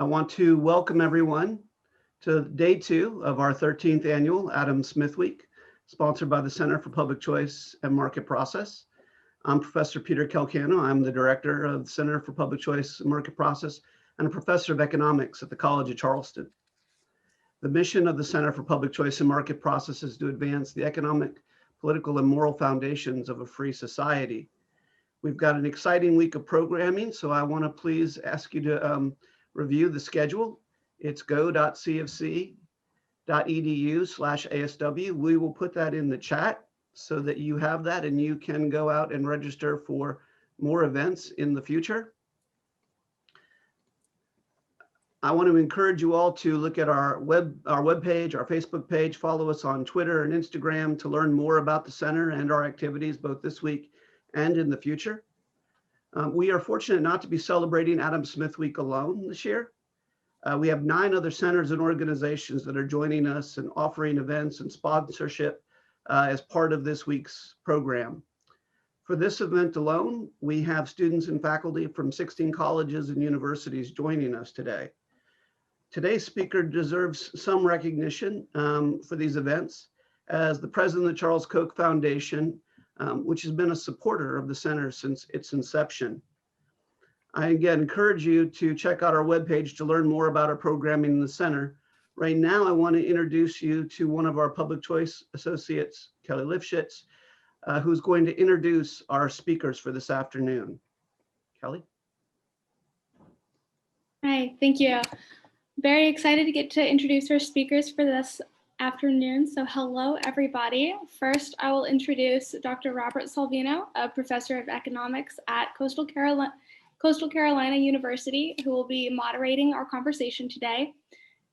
I want to welcome everyone to day 2 of our 13th annual Adam Smith Week, sponsored by the Center for Public Choice and Market Process. I'm Professor Peter Calcano. I'm the director of the Center for Public Choice and Market Process and a professor of economics at the College of Charleston. The mission of the Center for Public Choice and Market Process is to advance the economic, political, and moral foundations of a free society. We've got an exciting week of programming, so I want to please ask you to review the schedule. It's go.cfc.edu/ASW. We will put that in the chat so that you have that and you can go out and register for more events in the future. I want to encourage you all to look at our webpage, our Facebook page, follow us on Twitter and Instagram to learn more about the center and our activities both this week and in the future. We are fortunate not to be celebrating Adam Smith Week alone this year. We have 9 other centers and organizations that are joining us and offering events and sponsorship as part of this week's program. For this event alone, we have students and faculty from 16 colleges and universities joining us today. Today's speaker deserves some recognition for these events as the president of the Charles Koch Foundation, which has been a supporter of the center since its inception. I again encourage you to check out our webpage to learn more about our programming in the center. Right now, I want to introduce you to one of our public choice associates, Kelly Lifshitz, who's going to introduce our speakers for this afternoon. Kelly? Hi, thank you. Very excited to get to introduce our speakers for this afternoon. So hello, everybody. First, I will introduce Dr. Robert Salvino, a professor of economics at Coastal Carolina University, who will be moderating our conversation today.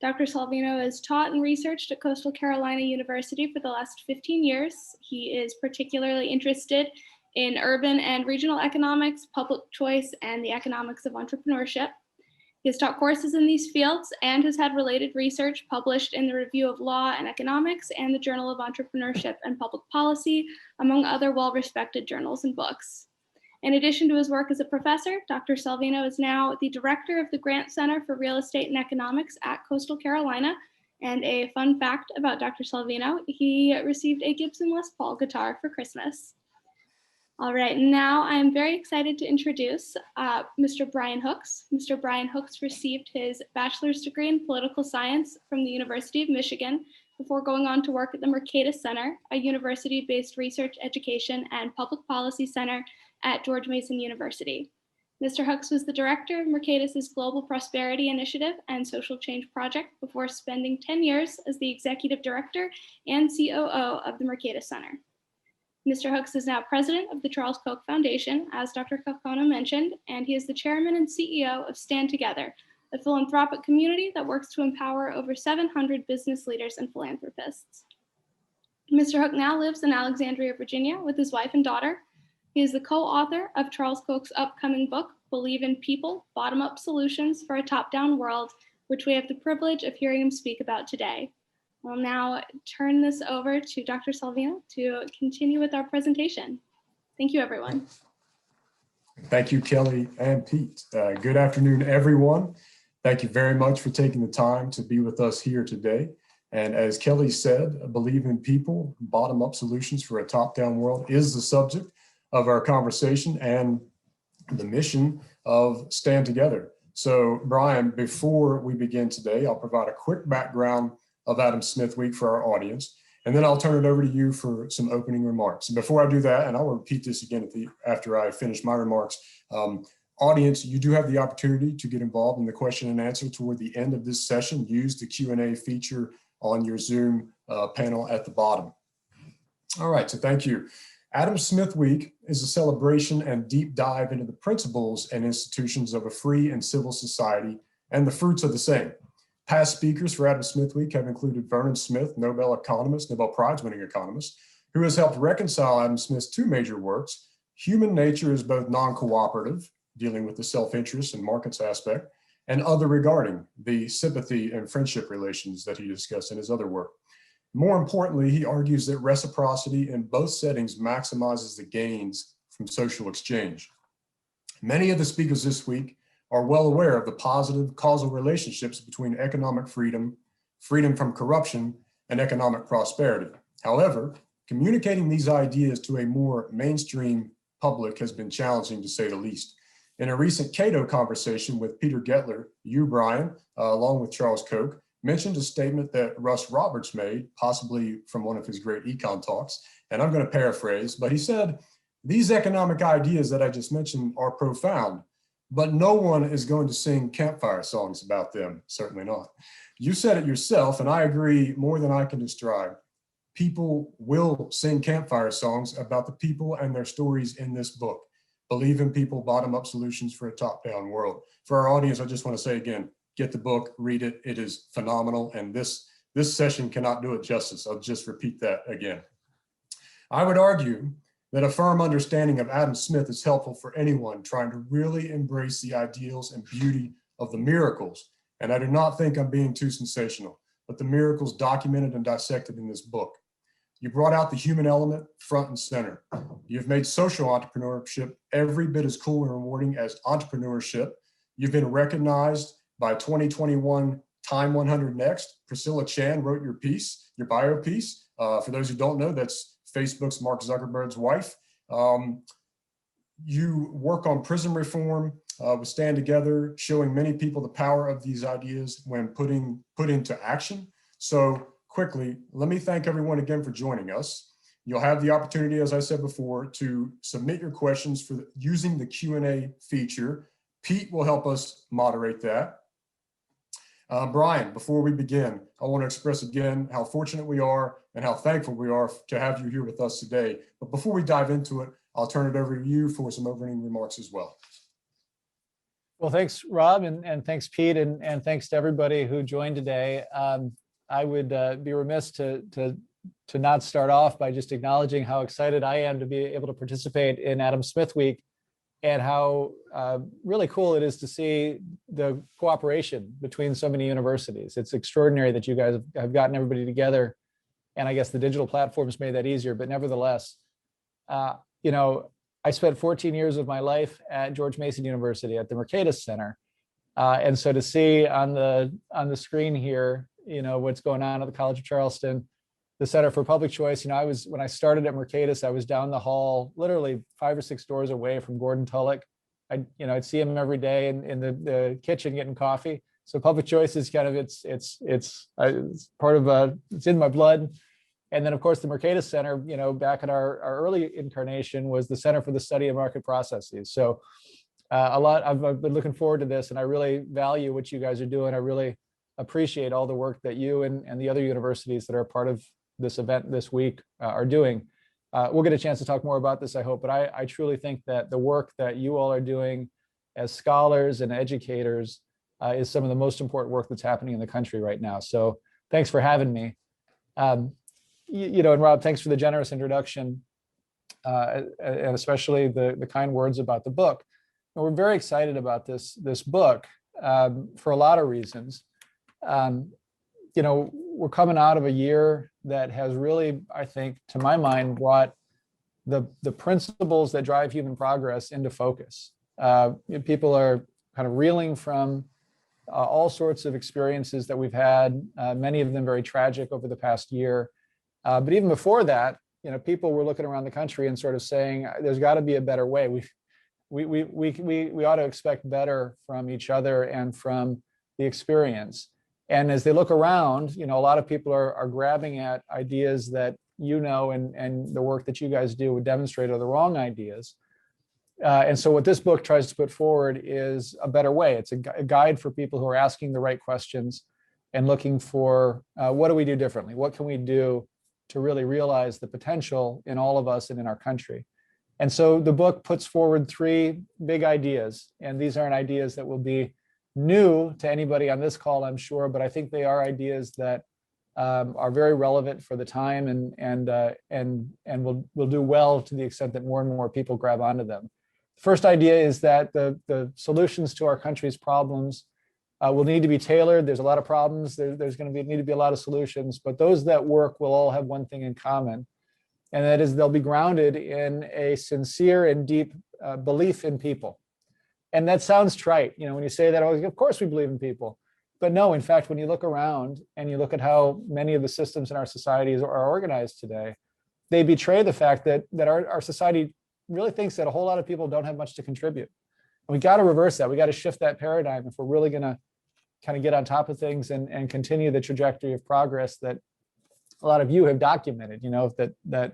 Dr. Salvino has taught and researched at Coastal Carolina University for the last 15 years. He is particularly interested in urban and regional economics, public choice, and the economics of entrepreneurship. He has taught courses in these fields and has had related research published in the Review of Law and Economics and the Journal of Entrepreneurship and Public Policy, among other well-respected journals and books. In addition to his work as a professor, Dr. Salvino is now the director of the Grant Center for Real Estate and Economics at Coastal Carolina. And a fun fact about Dr. Salvino, he received a Gibson Les Paul guitar for Christmas. All right, now I'm very excited to introduce Mr. Brian Hooks. Mr. Brian Hooks received his bachelor's degree in political science from the University of Michigan before going on to work at the Mercatus Center, a university-based research, education, and public policy center at George Mason University. Mr. Hooks was the director of Mercatus's Global Prosperity Initiative and Social Change Project before spending 10 years as the executive director and COO of the Mercatus Center. Mr. Hooks is now president of the Charles Koch Foundation, as Dr. Calcano mentioned, and he is the chairman and CEO of Stand Together, a philanthropic community that works to empower over 700 business leaders and philanthropists. Mr. Hook now lives in Alexandria, Virginia, with his wife and daughter. He is the co-author of Charles Koch's upcoming book, Believe in People, Bottom-Up Solutions for a Top-Down World, which we have the privilege of hearing him speak about today. We'll now turn this over to Dr. Salvino to continue with our presentation. Thank you, everyone. Thank you, Kelly and Pete. Good afternoon, everyone. Thank you very much for taking the time to be with us here today. And as Kelly said, Believe in People, Bottom-Up Solutions for a Top-Down World is the subject of our conversation and the mission of Stand Together. So, Brian, before we begin today, I'll provide a quick background of Adam Smith Week for our audience, and then I'll turn it over to you for some opening remarks. And before I do that, and I'll repeat this again after I finish my remarks, audience, you do have the opportunity to get involved in the question and answer toward the end of this session. Use the Q&A feature on your Zoom panel at the bottom. All right, so thank you. Adam Smith Week is a celebration and deep dive into the principles and institutions of a free and civil society and the fruits of the same. Past speakers for Adam Smith Week have included Vernon Smith, Nobel economist, Nobel Prize-winning economist, who has helped reconcile Adam Smith's 2 major works, Human Nature is Both Non-Cooperative, dealing with the self-interest and markets aspect, and Other regarding the sympathy and friendship relations that he discussed in his other work. More importantly, he argues that reciprocity in both settings maximizes the gains from social exchange. Many of the speakers this week are well aware of the positive causal relationships between economic freedom, freedom from corruption, and economic prosperity. However, communicating these ideas to a more mainstream public has been challenging, to say the least. In a recent Cato conversation with Peter Gettler, you, Brian, along with Charles Koch, mentioned a statement that Russ Roberts made, possibly from one of his great econ talks, and I'm going to paraphrase, but he said, "These economic ideas that I just mentioned are profound, but no one is going to sing campfire songs about them, certainly not." You said it yourself, and I agree more than I can describe. People will sing campfire songs about the people and their stories in this book. Believe in People, Bottom-Up Solutions for a Top-Down World. For our audience, I just want to say again, get the book, read it. It is phenomenal, and this session cannot do it justice. I'll just repeat that again. I would argue that a firm understanding of Adam Smith is helpful for anyone trying to really embrace the ideals and beauty of the miracles. And I do not think I'm being too sensational, but the miracles documented and dissected in this book. You brought out the human element front and center. You've made social entrepreneurship every bit as cool and rewarding as entrepreneurship. You've been recognized by 2021 Time 100 Next. Priscilla Chan wrote your piece, your bio piece. For those who don't know, that's Facebook's Mark Zuckerberg's wife. You work on prison reform with Stand Together, showing many people the power of these ideas when put into action. So quickly, let me thank everyone again for joining us. You'll have the opportunity, as I said before, to submit your questions for using the Q&A feature. Pete will help us moderate that. Brian, before we begin, I want to express again how fortunate we are and how thankful we are to have you here with us today. But before we dive into it, I'll turn it over to you for some opening remarks as well. Well, thanks, Rob, and thanks, Pete, and thanks to everybody who joined today. I would be remiss to not start off by just acknowledging how excited I am to be able to participate in Adam Smith Week, and how really cool it is to see the cooperation between so many universities. It's extraordinary that you guys have gotten everybody together, and I guess the digital platforms made that easier, but nevertheless, you know, I spent 14 years of my life at George Mason University at the Mercatus Center. And so to see on the screen here, you know, what's going on at the College of Charleston, the Center for Public Choice, you know, when I started at Mercatus, I was down the hall, literally 5 or 6 doors away from Gordon Tullock. I'd see him every day in the kitchen getting coffee. So public choice is kind of, it's part of, it's in my blood. And then of course the Mercatus Center, you know, back in our early incarnation was the Center for the Study of Market Processes. So I've been looking forward to this, and I really value what you guys are doing. I really appreciate all the work that you and the other universities that are part of this event this week are doing. We'll get a chance to talk more about this, I hope, but I truly think that the work that you all are doing as scholars and educators is some of the most important work that's happening in the country right now. So thanks for having me. You know, and Rob, thanks for the generous introduction, and especially the kind words about the book. And we're very excited about this book for a lot of reasons. You know, we're coming out of a year that has really, I think, to my mind, brought the principles that drive human progress into focus. People are kind of reeling from all sorts of experiences that we've had, many of them very tragic over the past year. But even before that, you know, people were looking around the country and sort of saying, there's got to be a better way. We ought to expect better from each other and from the experience. And as they look around, you know, a lot of people are grabbing at ideas that, you know, and the work that you guys do would demonstrate are the wrong ideas. And so what this book tries to put forward is a better way. It's a guide for people who are asking the right questions and looking for what do we do differently? What can we do to really realize the potential in all of us and in our country? And so the book puts forward 3 big ideas, and these aren't ideas that will be new to anybody on this call, I'm sure, but I think they are ideas that are very relevant for the time and will do well to the extent that more and more people grab onto them. The first idea is that the solutions to our country's problems will need to be tailored. There's a lot of problems. There's going to need to be a lot of solutions, but those that work will all have one thing in common, and that is they'll be grounded in a sincere and deep belief in people. And that sounds trite. When you say that, of course we believe in people. But no, in fact, when you look around and you look at how many of the systems in our societies are organized today, they betray the fact that our society really thinks that a whole lot of people don't have much to contribute. And we got to reverse that. We got to shift that paradigm if we're really going to kind of get on top of things and continue the trajectory of progress that a lot of you have documented, that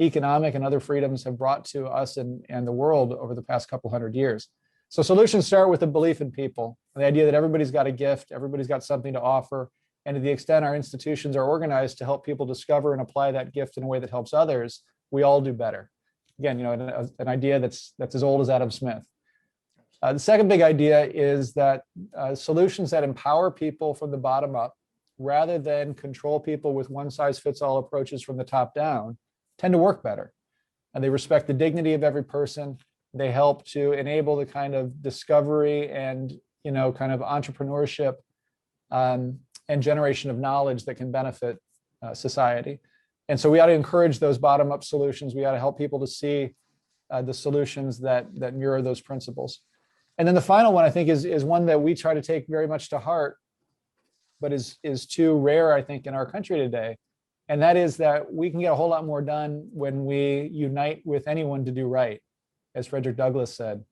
economic and other freedoms have brought to us and the world over the past couple hundred years. So solutions start with a belief in people, the idea that everybody's got a gift, everybody's got something to offer. And to the extent our institutions are organized to help people discover and apply that gift in a way that helps others, we all do better. Again, an idea that's as old as Adam Smith. The second big idea is that solutions that empower people from the bottom up, rather than control people with one-size-fits-all approaches from the top down, tend to work better. And they respect the dignity of every person. They help to enable the kind of discovery and kind of entrepreneurship and generation of knowledge that can benefit society. And so we ought to encourage those bottom-up solutions. We ought to help people to see the solutions that mirror those principles. And then the final one, I think, is one that we try to take very much to heart, but is too rare, I think, in our country today. And that is that we can get a whole lot more done when we unite with anyone to do right, as Frederick Douglass said.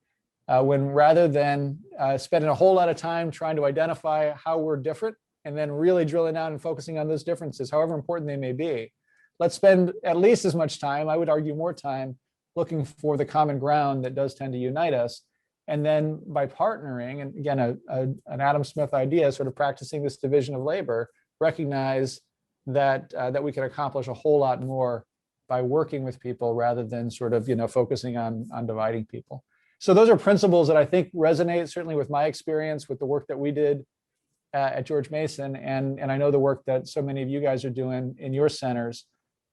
When rather than spending a whole lot of time trying to identify how we're different and then really drilling down and focusing on those differences, however important they may be, let's spend at least as much time, I would argue more time, looking for the common ground that does tend to unite us. And then by partnering, and again, an Adam Smith idea, sort of practicing this division of labor, recognize that we can accomplish a whole lot more by working with people rather than sort of focusing on dividing people. So those are principles that I think resonate certainly with my experience with the work that we did at George Mason, and I know the work that so many of you guys are doing in your centers.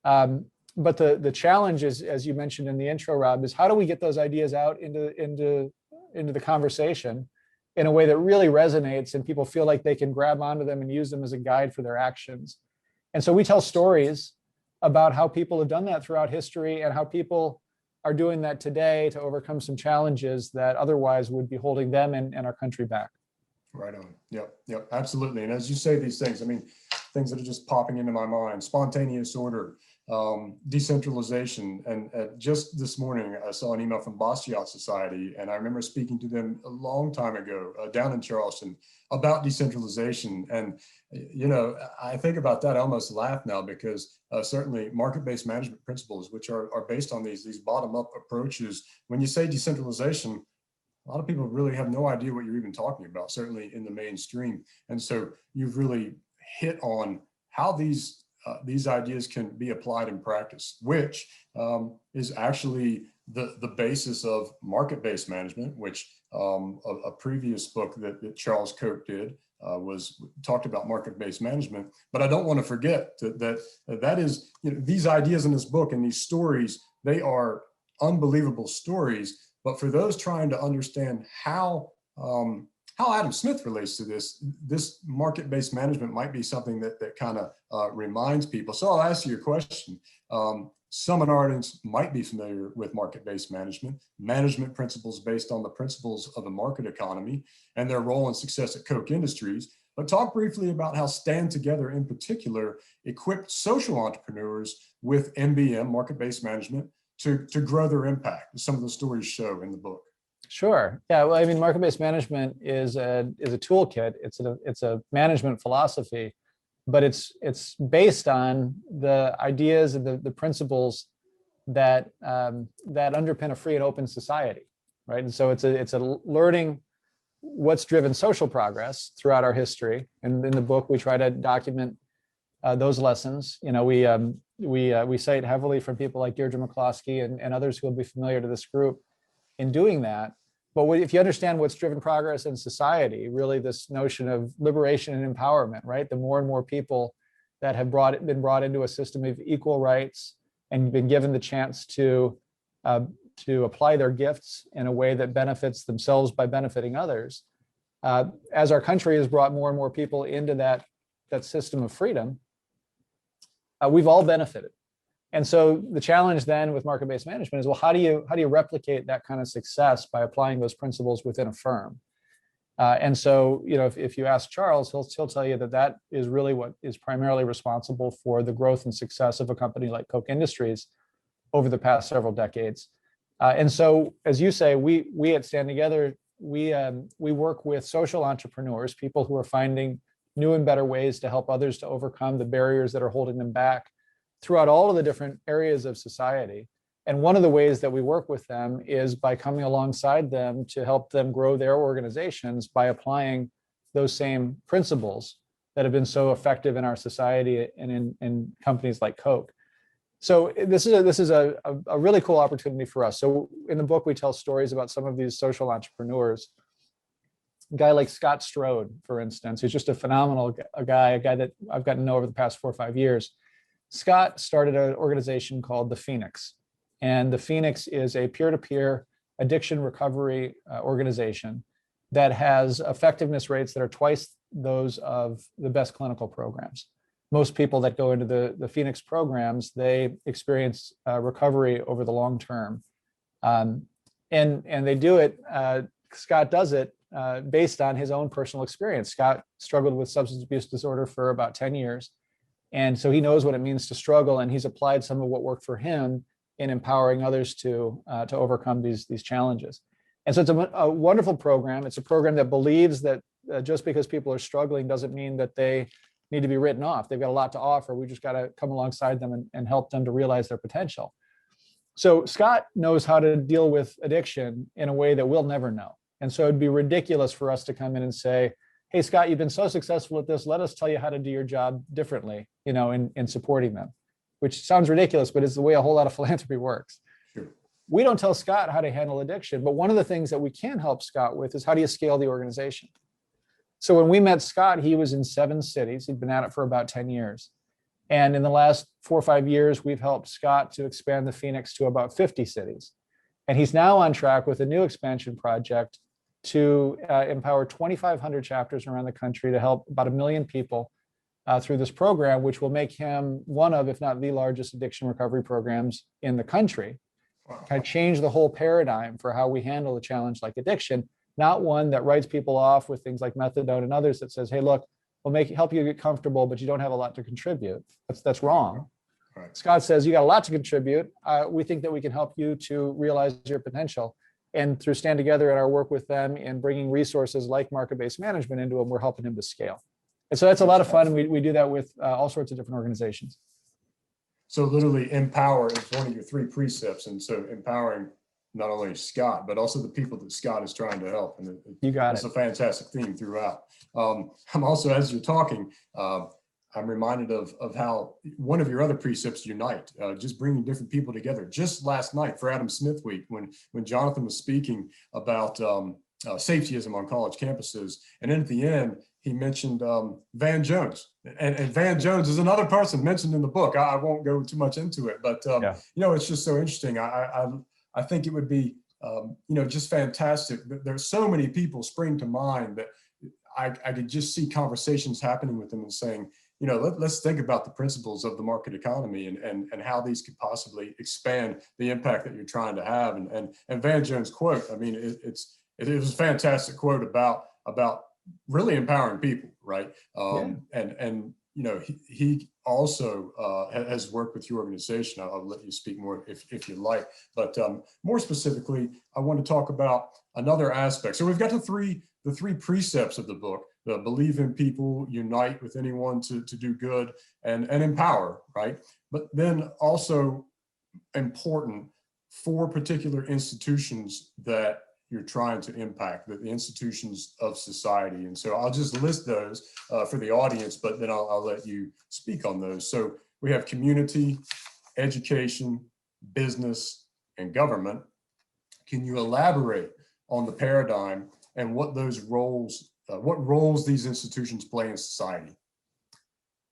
But the challenge is, as you mentioned in the intro, Rob, is how do we get those ideas out into the conversation in a way that really resonates and people feel like they can grab onto them and use them as a guide for their actions. And so we tell stories about how people have done that throughout history and how people are doing that today to overcome some challenges that otherwise would be holding them and our country back. Right on. Yep, absolutely. And as you say these things, I mean, things that are just popping into my mind: spontaneous order, decentralization. And just this morning, I saw an email from Bastiat Society, and I remember speaking to them a long time ago down in Charleston about decentralization. And, I think about that, I almost laugh now, because certainly market-based management principles, which are based on these bottom-up approaches, when you say decentralization, a lot of people really have no idea what you're even talking about, certainly in the mainstream. And so you've really hit on how these ideas can be applied in practice, which is actually the basis of market-based management, which a previous book that Charles Koch did talked about market-based management. But I don't want to forget that is, these ideas in this book and these stories, they are unbelievable stories. But for those trying to understand how Adam Smith relates to this market-based management might be something that kind of reminds people. So I'll ask you a question. Some in our audience might be familiar with market-based management principles based on the principles of the market economy and their role and success at Koch Industries. But talk briefly about how Stand Together in particular equipped social entrepreneurs with MBM, market-based management, to grow their impact. Some of the stories show in the book. Sure. Yeah. Well, I mean, market-based management is a toolkit. It's a management philosophy, but it's based on the ideas and the principles that underpin a free and open society, right? And so it's a learning what's driven social progress throughout our history. And in the book, we try to document those lessons. We cite heavily from people like Deirdre McCloskey and others who will be familiar to this group in doing that. But if you understand what's driven progress in society, really this notion of liberation and empowerment, right? The more and more people that have been brought into a system of equal rights and been given the chance to apply their gifts in a way that benefits themselves by benefiting others. As our country has brought more and more people into that system of freedom, we've all benefited. And so the challenge then with market-based management is, well, how do you replicate that kind of success by applying those principles within a firm? And so, if you ask Charles, he'll tell you that is really what is primarily responsible for the growth and success of a company like Koch Industries over the past several decades. And so, as you say, we at Stand Together, we work with social entrepreneurs, people who are finding new and better ways to help others to overcome the barriers that are holding them back throughout all of the different areas of society. And one of the ways that we work with them is by coming alongside them to help them grow their organizations by applying those same principles that have been so effective in our society and in companies like Koch. So this is a really cool opportunity for us. So in the book, we tell stories about some of these social entrepreneurs. A guy like Scott Strode, for instance, who's just a phenomenal guy, a guy that I've gotten to know over the past 4 or 5 years. Scott started an organization called the Phoenix. And the Phoenix is a peer-to-peer addiction recovery organization that has effectiveness rates that are twice those of the best clinical programs. Most people that go into the Phoenix programs, they experience recovery over the long term. And they do it, Scott does it based on his own personal experience. Scott struggled with substance abuse disorder for about 10 years. And so he knows what it means to struggle, and he's applied some of what worked for him in empowering others to overcome these challenges. And so it's a wonderful program. It's a program that believes that just because people are struggling doesn't mean that they need to be written off. They've got a lot to offer. We just got to come alongside them and help them to realize their potential. So Scott knows how to deal with addiction in a way that we'll never know. And so it'd be ridiculous for us to come in and say, hey, Scott, you've been so successful at this. Let us tell you how to do your job differently, in supporting them, which sounds ridiculous, but it's the way a whole lot of philanthropy works. Sure. We don't tell Scott how to handle addiction, but one of the things that we can help Scott with is how do you scale the organization? So when we met Scott, he was in 7 cities. He'd been at it for about 10 years. And in the last 4 or 5 years, we've helped Scott to expand the Phoenix to about 50 cities. And he's now on track with a new expansion project to empower 2,500 chapters around the country to help about 1 million people through this program, which will make him one of, if not the largest addiction recovery programs in the country. Wow. Kind of change the whole paradigm for how we handle a challenge like addiction, not one that writes people off with things like methadone and others that says, hey, look, we'll help you get comfortable, but you don't have a lot to contribute. That's wrong. Right. Scott says, you got a lot to contribute. We think that we can help you to realize your potential. And through Stand Together and our work with them in bringing resources like market-based management into them, we're helping him to scale. And so that's a lot of fun. And we do that with all sorts of different organizations. So literally empower is one of your 3 precepts. And so empowering not only Scott, but also the people that Scott is trying to help. And You got it's it. a fantastic theme throughout. I'm also, as you're talking, I'm reminded of how one of your other precepts, unite, just bringing different people together. Just last night for Adam Smith Week, when Jonathan was speaking about safetyism on college campuses, and then at the end, he mentioned Van Jones. And Van Jones is another person mentioned in the book. I won't go too much into it, but it's just so interesting. I think it would be, just fantastic. There's so many people spring to mind that I could just see conversations happening with them and saying, let's think about the principles of the market economy and how these could possibly expand the impact that you're trying to have. And Van Jones' quote, I mean, it was a fantastic quote about really empowering people, right? He also has worked with your organization. I'll let you speak more if you like, but more specifically, I want to talk about another aspect. So we've got the three precepts of the book: the believe in people, unite with anyone to do good, and empower, right? But then also important 4 particular institutions that you're trying to impact, the institutions of society. And so I'll just list those for the audience, but then I'll let you speak on those. So we have community, education, business, and government. Can you elaborate on the paradigm and what roles these institutions play in society?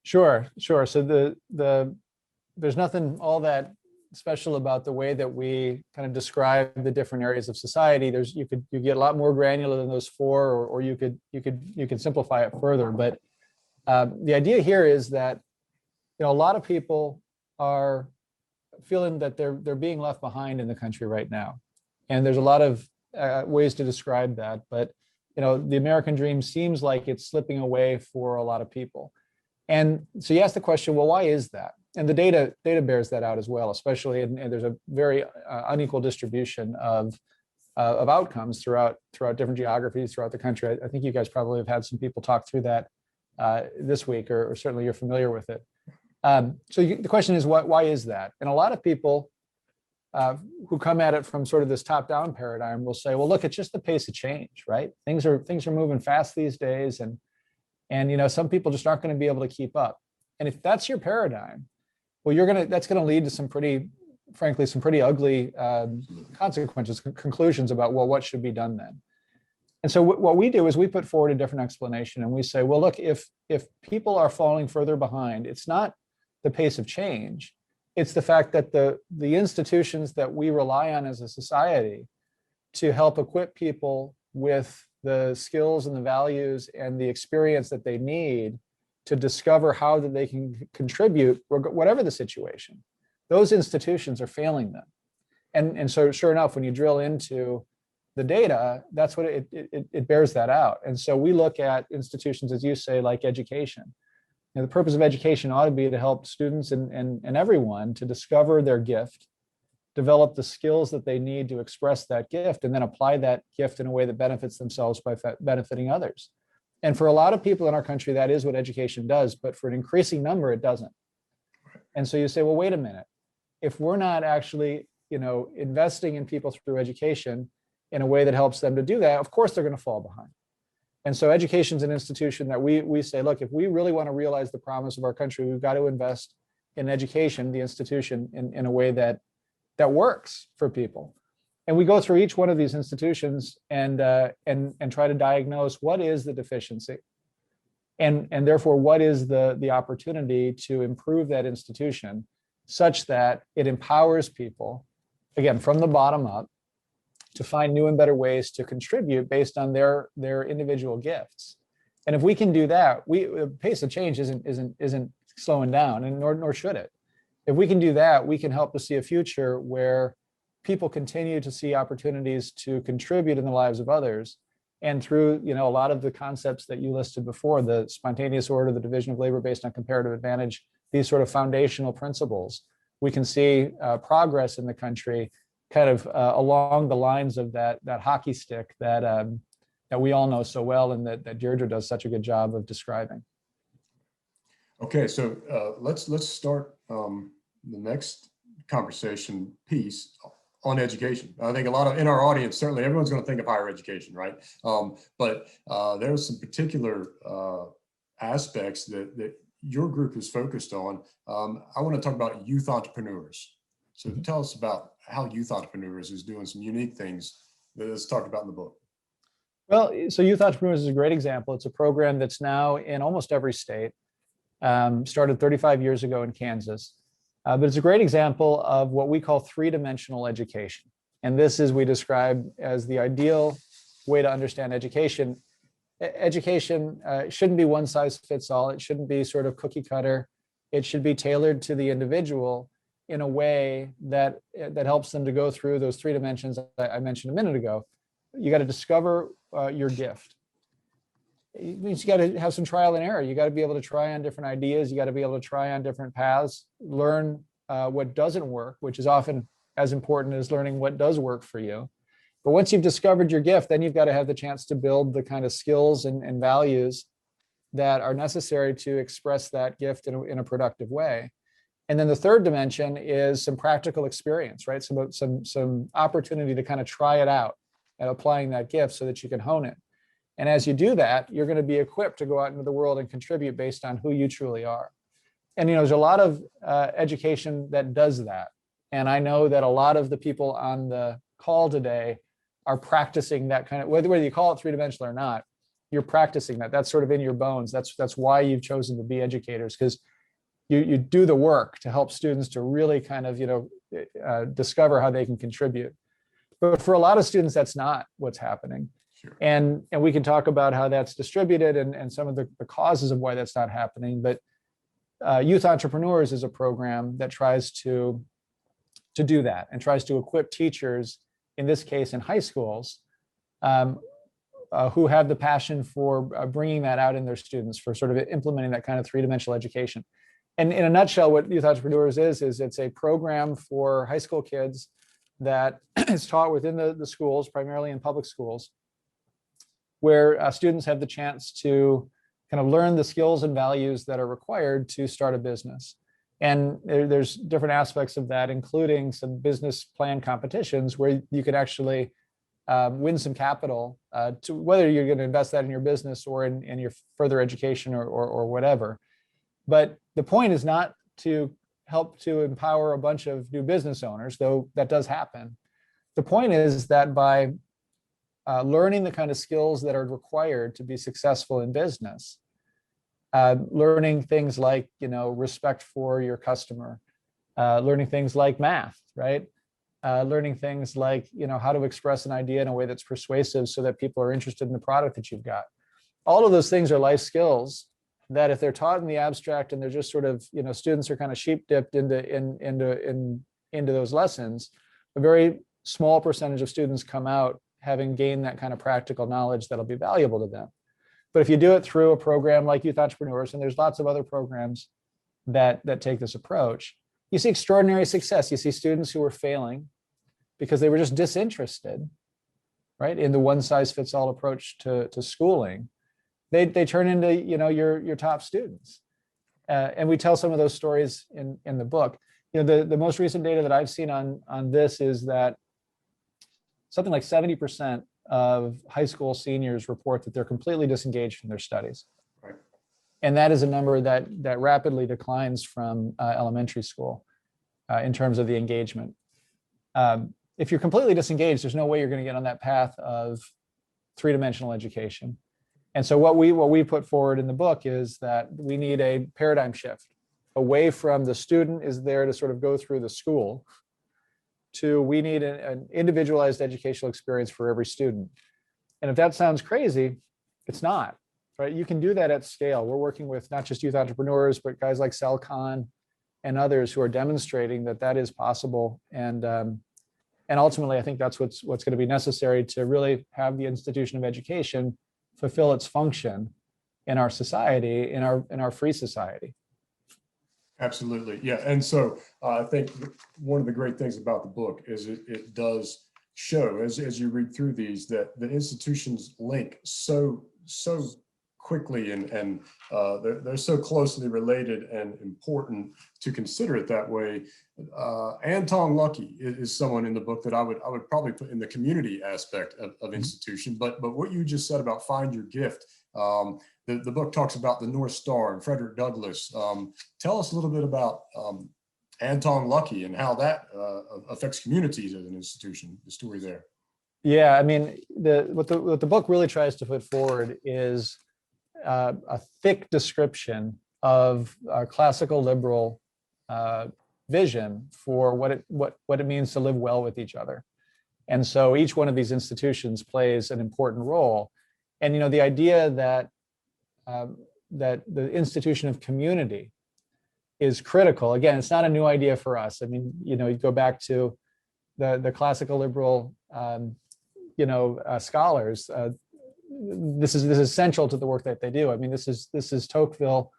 Sure. So there's nothing all that special about the way that we kind of describe the different areas of society. You get a lot more granular than those 4, or you could simplify it further. But the idea here is that a lot of people are feeling that they're being left behind in the country right now. And there's a lot of ways to describe that, but the American dream seems like it's slipping away for a lot of people. And so you ask the question, well, why is that? And the data bears that out as well, especially, and there's a very unequal distribution of outcomes throughout different geographies throughout the country. I think you guys probably have had some people talk through that this week, or certainly you're familiar with it. The question is, why is that? And a lot of people who come at it from sort of this top-down paradigm will say, well, look, it's just the pace of change, right? Things are moving fast these days, and some people just aren't going to be able to keep up. And if that's your paradigm, well, that's going to lead to some pretty ugly consequences, conclusions about, well, what should be done then? And so what we do is we put forward a different explanation, and we say, well, look, if people are falling further behind, it's not the pace of change. It's the fact that the institutions that we rely on as a society to help equip people with the skills and the values and the experience that they need to discover how that they can contribute, whatever the situation, those institutions are failing them. And so sure enough, when you drill into the data, that's what it bears that out. And so we look at institutions, as you say, like education. The purpose of education ought to be to help students and everyone to discover their gift, develop the skills that they need to express that gift, and then apply that gift in a way that benefits themselves by benefiting others. And for a lot of people in our country, that is what education does, but for an increasing number, it doesn't. And so you say, well, wait a minute. If we're not actually, investing in people through education in a way that helps them to do that, of course, they're going to fall behind. And so education is an institution that we say, look, if we really want to realize the promise of our country, we've got to invest in education, the institution, in a way that works for people. And we go through each one of these institutions and try to diagnose what is the deficiency, and therefore what is the opportunity to improve that institution such that it empowers people, again, from the bottom up, to find new and better ways to contribute based on their individual gifts. And if we can do that, the pace of change isn't slowing down, and nor should it. If we can do that, we can help to see a future where people continue to see opportunities to contribute in the lives of others. And through a lot of the concepts that you listed before, the spontaneous order, the division of labor based on comparative advantage, these sort of foundational principles, we can see progress in the country kind of along the lines of that hockey stick that we all know so well, and that Deirdre does such a good job of describing. Okay, so let's start the next conversation piece on education. I think a lot of in our audience, certainly everyone's going to think of higher education, right? But there are some particular aspects that your group is focused on. I want to talk about youth entrepreneurs. So tell us about how Youth Entrepreneurs is doing some unique things that's talked about in the book. Well, so Youth Entrepreneurs is a great example. It's a program that's now in almost every state, started 35 years ago in Kansas. But it's a great example of what we call three-dimensional education. And this is, we describe as the ideal way to understand education. Education shouldn't be one size fits all. It shouldn't be sort of cookie cutter. It should be tailored to the individual in a way that helps them to go through those three dimensions I mentioned a minute ago. You got to discover your gift. It means you got to have some trial and error. You got to be able to try on different ideas. You got to be able to try on different paths, learn what doesn't work, which is often as important as learning what does work for you. But once you've discovered your gift, then you've got to have the chance to build the kind of skills and values that are necessary to express that gift in a productive way. And then the third dimension is some practical experience, right? Some opportunity to kind of try it out and applying that gift so that you can hone it. And as you do that, you're going to be equipped to go out into the world and contribute based on who you truly are. And there's a lot of education that does that. And I know that a lot of the people on the call today are practicing that kind of, whether you call it three-dimensional or not, you're practicing that. That's sort of in your bones. That's why you've chosen to be educators, because you do the work to help students to really kind of, discover how they can contribute. But for a lot of students, that's not what's happening. Sure. And we can talk about how that's distributed and some of the causes of why that's not happening. But Youth Entrepreneurs is a program that tries to to do that and tries to equip teachers, in this case in high schools, who have the passion for bringing that out in their students, for sort of implementing that kind of three-dimensional education. And in a nutshell, what Youth Entrepreneurs is it's a program for high school kids that is taught within the schools, primarily in public schools, where students have the chance to kind of learn the skills and values that are required to start a business. And there's different aspects of that, including some business plan competitions where you could actually win some capital to whether you're going to invest that in your business or in your further education or whatever. But the point is not to help to empower a bunch of new business owners, though that does happen. The point is that by learning the kind of skills that are required to be successful in business, learning things like, respect for your customer, learning things like math, right? Learning things like, how to express an idea in a way that's persuasive so that people are interested in the product that you've got. All of those things are life skills that if they're taught in the abstract and they're just sort of, students are kind of sheep dipped into those lessons, a very small percentage of students come out having gained that kind of practical knowledge that'll be valuable to them. But if you do it through a program like Youth Entrepreneurs, and there's lots of other programs that take this approach, you see extraordinary success. You see students who are failing because they were just disinterested, right, in the one-size-fits-all approach to schooling. They turn into your top students, and we tell some of those stories in the book. The most recent data that I've seen on this is that something like 70% of high school seniors report that they're completely disengaged from their studies. Right. And that is a number that rapidly declines from elementary school in terms of the engagement. If you're completely disengaged, there's no way you're going to get on that path of three-dimensional education. And so what we put forward in the book is that we need a paradigm shift away from the student is there to sort of go through the school to we need an individualized educational experience for every student. And if that sounds crazy, it's not, right? You can do that at scale. We're working with not just Youth Entrepreneurs, but guys like Salcon and others who are demonstrating that that is possible. And ultimately, I think that's what's going to be necessary to really have the institution of education fulfill its function in our society, in our free society. Absolutely. Yeah. And so I think one of the great things about the book is it does show, as you read through these, that the institutions link so quickly and they're so closely related and important to consider it that way. Anton Luckey is someone in the book that I would probably put in the community aspect of institution. But what you just said about find your gift, the book talks about the North Star and Frederick Douglass. Tell us a little bit about Anton Luckey and how that affects communities as an institution, the story there. Yeah, I mean, what the book really tries to put forward is a thick description of a classical liberal vision for what it means to live well with each other. And so each one of these institutions plays an important role. And the idea that the institution of community is critical. Again, it's not a new idea for us. I mean, you go back to the classical liberal scholars. This is central to the work that they do. I mean, this is Tocqueville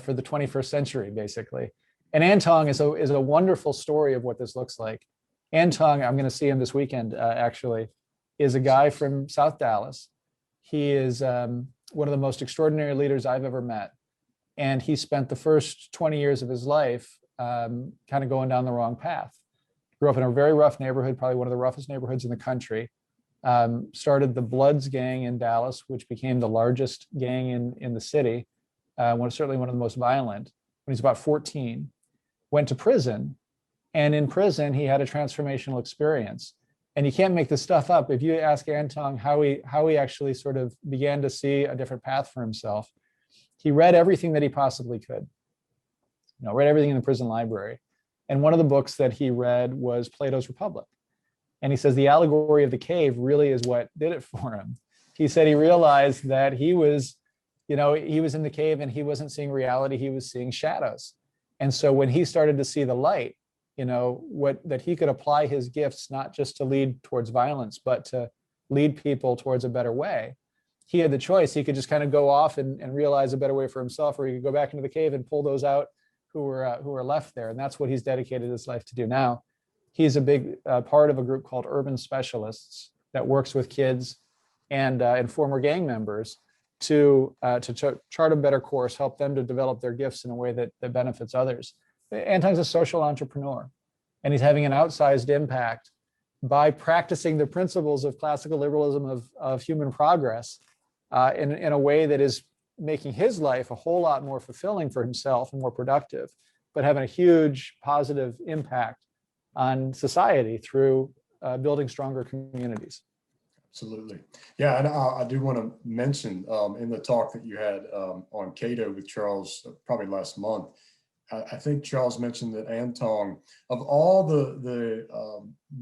for the 21st century, basically. And Anton is a wonderful story of what this looks like. Anton, I'm going to see him this weekend, actually, is a guy from South Dallas. He is one of the most extraordinary leaders I've ever met. And he spent the first 20 years of his life kind of going down the wrong path. Grew up in a very rough neighborhood, probably one of the roughest neighborhoods in the country. Started the Bloods gang in Dallas, which became the largest gang in the city, certainly one of the most violent, when he was about 14. Went to prison, and in prison, he had a transformational experience. And you can't make this stuff up. If you ask Anton how he actually sort of began to see a different path for himself, he read everything that he possibly could. Read everything in the prison library. And one of the books that he read was Plato's Republic. And he says the allegory of the cave really is what did it for him. He said he realized that he was in the cave and he wasn't seeing reality, he was seeing shadows. And so when he started to see the light, that he could apply his gifts not just to lead towards violence, but to lead people towards a better way. He had the choice. He could just kind of go off and realize a better way for himself, or he could go back into the cave and pull those out who were left there. And that's what he's dedicated his life to do now. He's a big part of a group called Urban Specialists that works with kids and former gang members to chart a better course, help them to develop their gifts in a way that benefits others. Anton's a social entrepreneur, and he's having an outsized impact by practicing the principles of classical liberalism of human progress in a way that is making his life a whole lot more fulfilling for himself and more productive, but having a huge positive impact on society through building stronger communities. Absolutely. Yeah, and I do want to mention in the talk that you had on Cato with Charles probably last month, I think Charles mentioned that Anton, of all the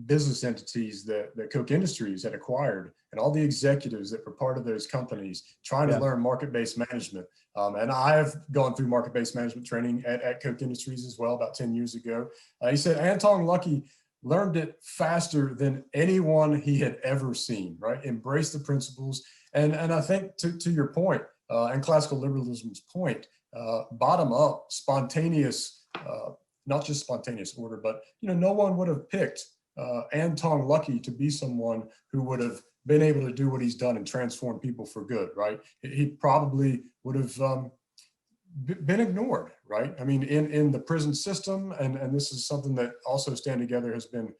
business entities that Koch Industries had acquired, and all the executives that were part of those companies trying to learn market-based management, and I've gone through market-based management training at Koch Industries as well about 10 years ago. He said Anton Luckey learned it faster than anyone he had ever seen, right? Embraced the principles. And I think to your point, and classical liberalism's point, bottom up, spontaneous, not just spontaneous order, but no one would have picked Anton Luckey to be someone who would have been able to do what he's done and transform people for good, right? He probably would have been ignored, right? I mean, in the prison system, and this is something that also Stand Together has been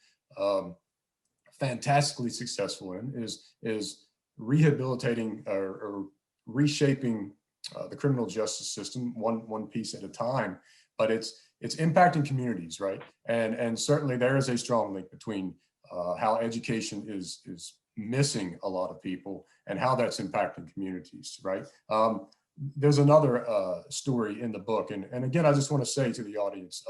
fantastically successful in, is rehabilitating or reshaping the criminal justice system one piece at a time, but it's impacting communities, right? And certainly there is a strong link between how education is missing a lot of people and how that's impacting communities, right? There's another story in the book, and again, I just want to say to the audience,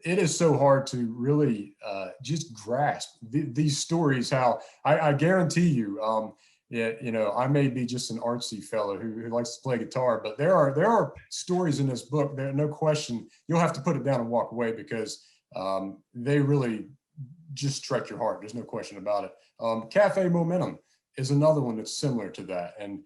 it is so hard to really just grasp these stories. How I guarantee you, I may be just an artsy fellow who likes to play guitar, but there are stories in this book. There, no question, you'll have to put it down and walk away because they really just strike your heart. There's no question about it. Cafe Momentum is another one that's similar to that, and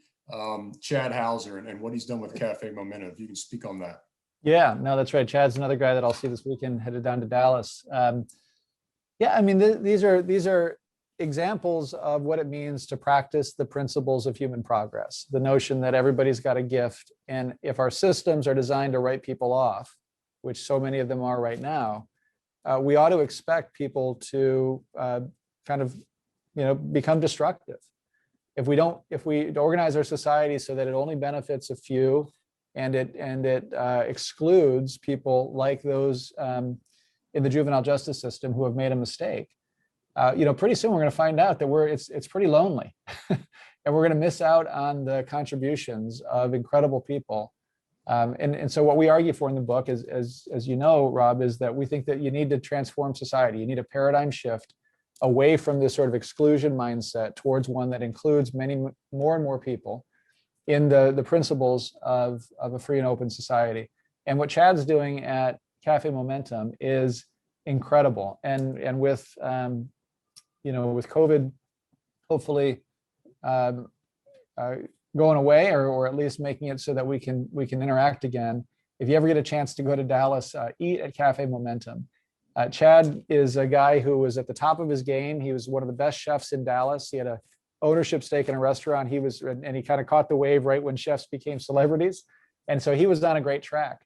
Chad Hauser and what he's done with Cafe Momentum. If you can speak on that. Yeah, no, that's right. Chad's another guy that I'll see this weekend, headed down to Dallas. Yeah, I mean, these are examples of what it means to practice the principles of human progress. The notion that everybody's got a gift, and if our systems are designed to write people off, which so many of them are right now, we ought to expect people to kind of, become destructive. If we organize our society so that it only benefits a few, and it excludes people like those in the juvenile justice system who have made a mistake, pretty soon we're going to find out that it's pretty lonely, and we're going to miss out on the contributions of incredible people. And so what we argue for in the book is, as you know, Rob, is that we think that you need to transform society. You need a paradigm shift away from this sort of exclusion mindset towards one that includes many more and more people in the principles of a free and open society. And what Chad's doing at Cafe Momentum is incredible. And with with COVID hopefully going away, or at least making it so that we can interact again. If you ever get a chance to go to Dallas, eat at Cafe Momentum. Chad is a guy who was at the top of his game. He was one of the best chefs in Dallas. He had a ownership stake in a restaurant. He kind of caught the wave right when chefs became celebrities. And so he was on a great track.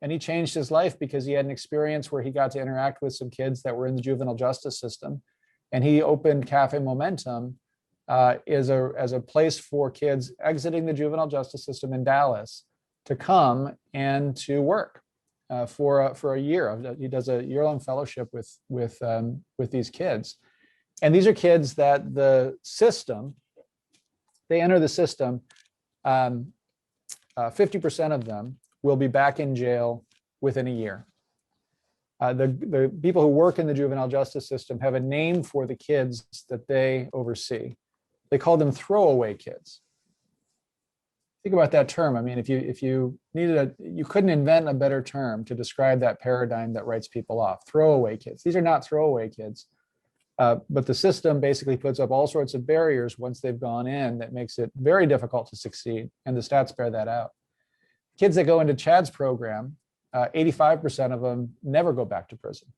And he changed his life because he had an experience where he got to interact with some kids that were in the juvenile justice system. And he opened Cafe Momentum as a place for kids exiting the juvenile justice system in Dallas to come and to work for a year. He does a year-long fellowship with these kids. And these are kids that they enter the system, 50% of them will be back in jail within a year. The people who work in the juvenile justice system have a name for the kids that they oversee. They call them throwaway kids. think about that term. I mean, if you needed you couldn't invent a better term to describe that paradigm that writes people off. Throwaway kids. These are not throwaway kids. But the system basically puts up all sorts of barriers once they've gone in that makes it very difficult to succeed. And the stats bear that out. Kids that go into Chad's program, 85% of them never go back to prison,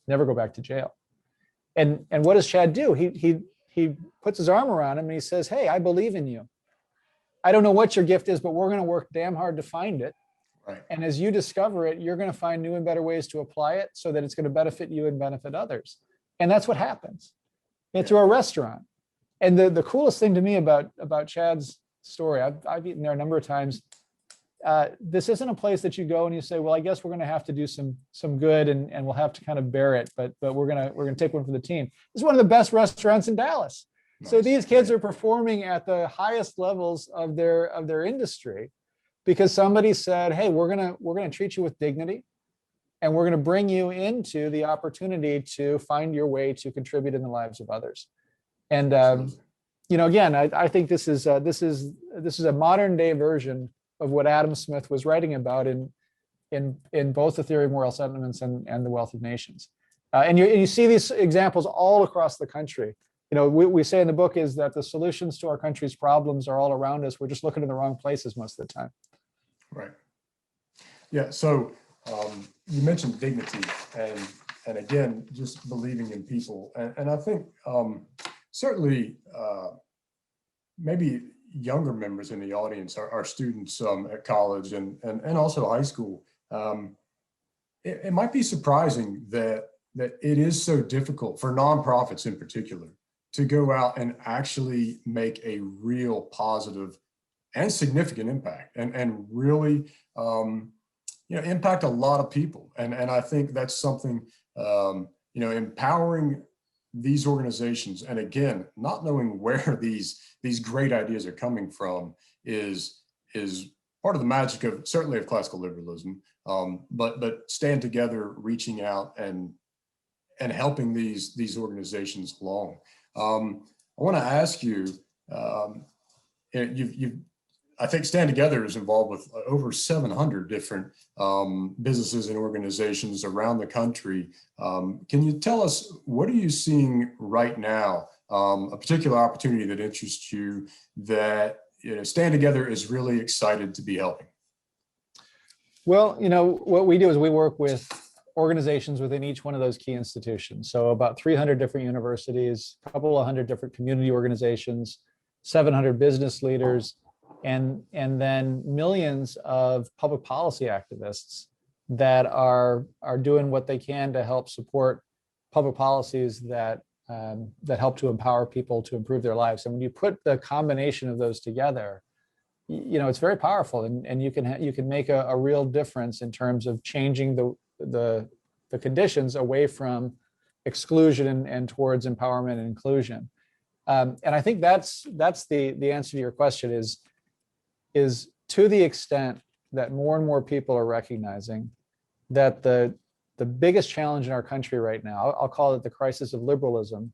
never go back to jail. And what does Chad do? He puts his arm around him and he says, hey, I believe in you. I don't know what your gift is, but we're going to work damn hard to find it. Right. And as you discover it, you're going to find new and better ways to apply it so that it's going to benefit you and benefit others. And that's what happens. And through a restaurant. And the coolest thing to me about Chad's story, I've eaten there a number of times. This isn't a place that you go and you say, well, I guess we're going to have to do some good and we'll have to kind of bear it, but we're going to take one for the team. This is one of the best restaurants in Dallas. Nice. So these kids are performing at the highest levels of their industry because somebody said, hey, we're going to treat you with dignity. And we're going to bring you into the opportunity to find your way to contribute in the lives of others. And again, I think this is a modern day version of what Adam Smith was writing about in both the Theory of Moral Sentiments and the Wealth of Nations. And you see these examples all across the country. We say in the book is that the solutions to our country's problems are all around us. We're just looking in the wrong places most of the time. Right. Yeah. So. You mentioned dignity and again, just believing in people. And I think certainly maybe younger members in the audience are students at college and also high school. It might be surprising that it is so difficult for nonprofits in particular to go out and actually make a real positive and significant impact and really impact a lot of people. And I think that's something, empowering these organizations. And again, not knowing where these great ideas are coming from is part of the magic of certainly of classical liberalism. But stand together, reaching out and helping these organizations along. I want to ask you, I think Stand Together is involved with over 700 different businesses and organizations around the country. Can you tell us, what are you seeing right now, a particular opportunity that interests you that Stand Together is really excited to be helping? Well, what we do is we work with organizations within each one of those key institutions. So about 300 different universities, a couple of hundred different community organizations, 700 business leaders, and then millions of public policy activists that are doing what they can to help support public policies that help to empower people to improve their lives. And when you put the combination of those together, it's very powerful, and you can make a real difference in terms of changing the conditions away from exclusion and towards empowerment and inclusion. And I think that's the answer to your question is to the extent that more and more people are recognizing that the biggest challenge in our country right now, I'll call it the crisis of liberalism,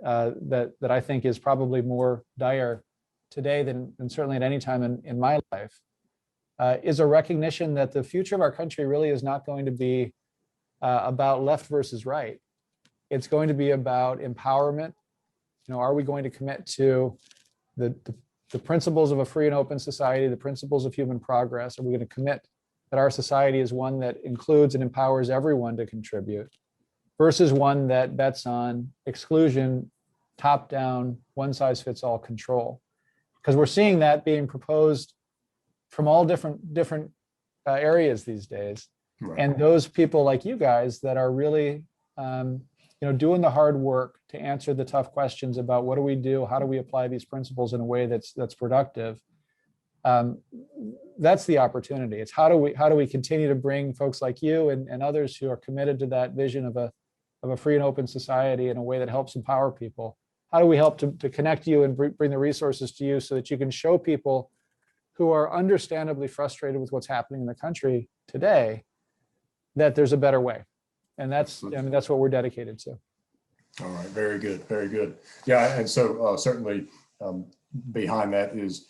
that I think is probably more dire today than certainly at any time in my life, is a recognition that the future of our country really is not going to be about left versus right. It's going to be about empowerment. Are we going to commit to the principles of a free and open society, the principles of human progress? Are we going to commit that our society is one that includes and empowers everyone to contribute versus one that bets on exclusion, top-down, one-size-fits-all control? Because we're seeing that being proposed from all different areas these days. Right. And those people like you guys that are really doing the hard work to answer the tough questions about what do we do, how do we apply these principles in a way that's productive. That's the opportunity. It's how do we continue to bring folks like you and others who are committed to that vision of a free and open society in a way that helps empower people. How do we help to connect you and bring the resources to you so that you can show people who are understandably frustrated with what's happening in the country today that there's a better way. And that's what we're dedicated to. All right, very good, very good. Yeah, and so certainly behind that is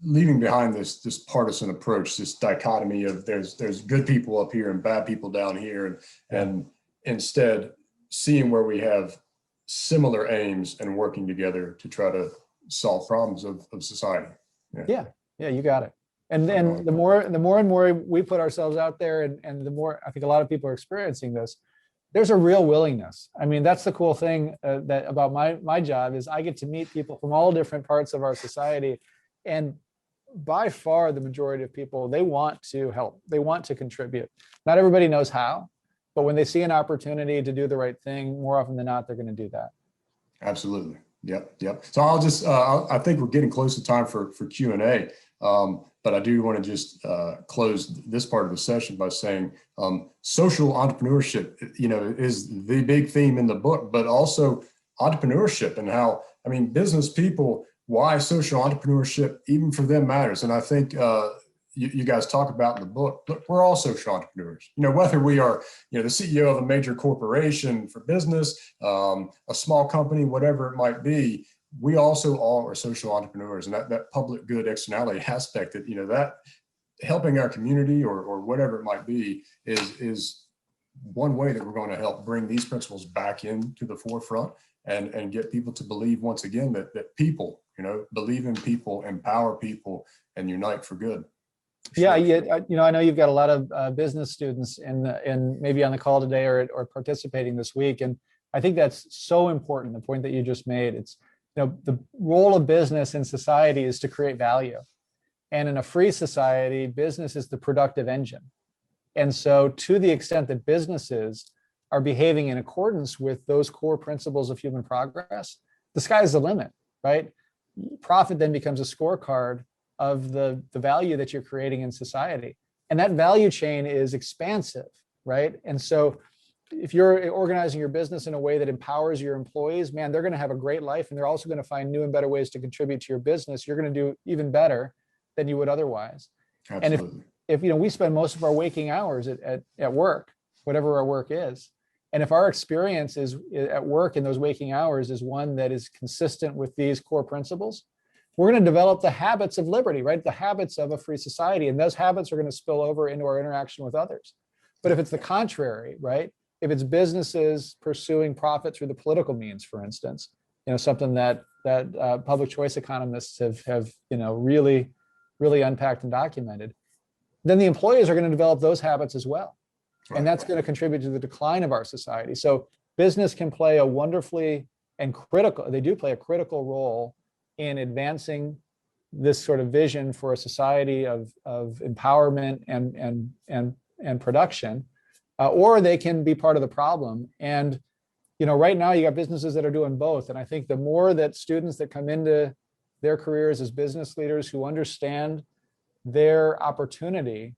leaving behind this partisan approach, this dichotomy of there's good people up here and bad people down here, and instead seeing where we have similar aims and working together to try to solve problems of society. Yeah, you got it. And the more and more we put ourselves out there, and the more I think a lot of people are experiencing this, there's a real willingness. I mean, that's the cool thing that about my job is I get to meet people from all different parts of our society, and by far the majority of people, they want to help, they want to contribute. Not everybody knows how, but when they see an opportunity to do the right thing, more often than not, they're going to do that. Absolutely. Yep. So I'll just, I think we're getting close to time for Q&A. But I do want to just close this part of the session by saying social entrepreneurship, is the big theme in the book, but also entrepreneurship and how, I mean, business people, why social entrepreneurship, even for them, matters. And I think you guys talk about in the book, look, we're all social entrepreneurs, whether we are, the CEO of a major corporation for business, a small company, whatever it might be, we also all are social entrepreneurs, and that public good externality aspect that, that helping our community or whatever it might be is one way that we're going to help bring these principles back into the forefront and get people to believe once again that people, believe in people, empower people, and unite for good. Yeah, I know you've got a lot of business students in maybe on the call today or participating this week, and I think that's so important. The point that you just made, it's the role of business in society is to create value, and in a free society, business is the productive engine. And so, to the extent that businesses are behaving in accordance with those core principles of human progress, the sky is the limit, right? Profit then becomes a scorecard of the value that you're creating in society. And that value chain is expansive, right? And so if you're organizing your business in a way that empowers your employees, man, they're going to have a great life, and they're also going to find new and better ways to contribute to your business. You're going to do even better than you would otherwise. Absolutely. And if we spend most of our waking hours at work, whatever our work is, and if our experience is at work in those waking hours is one that is consistent with these core principles, we're going to develop the habits of liberty, right? The habits of a free society. And those habits are going to spill over into our interaction with others. But if it's the contrary, right? If it's businesses pursuing profit through the political means, for instance, something that public choice economists have really unpacked and documented, then the employees are going to develop those habits as well. And that's going to contribute to the decline of our society. So business can play a wonderfully and they do play a critical role in advancing this sort of vision for a society of empowerment and production, or they can be part of the problem. And right now you got businesses that are doing both. And I think the more that students that come into their careers as business leaders who understand their opportunity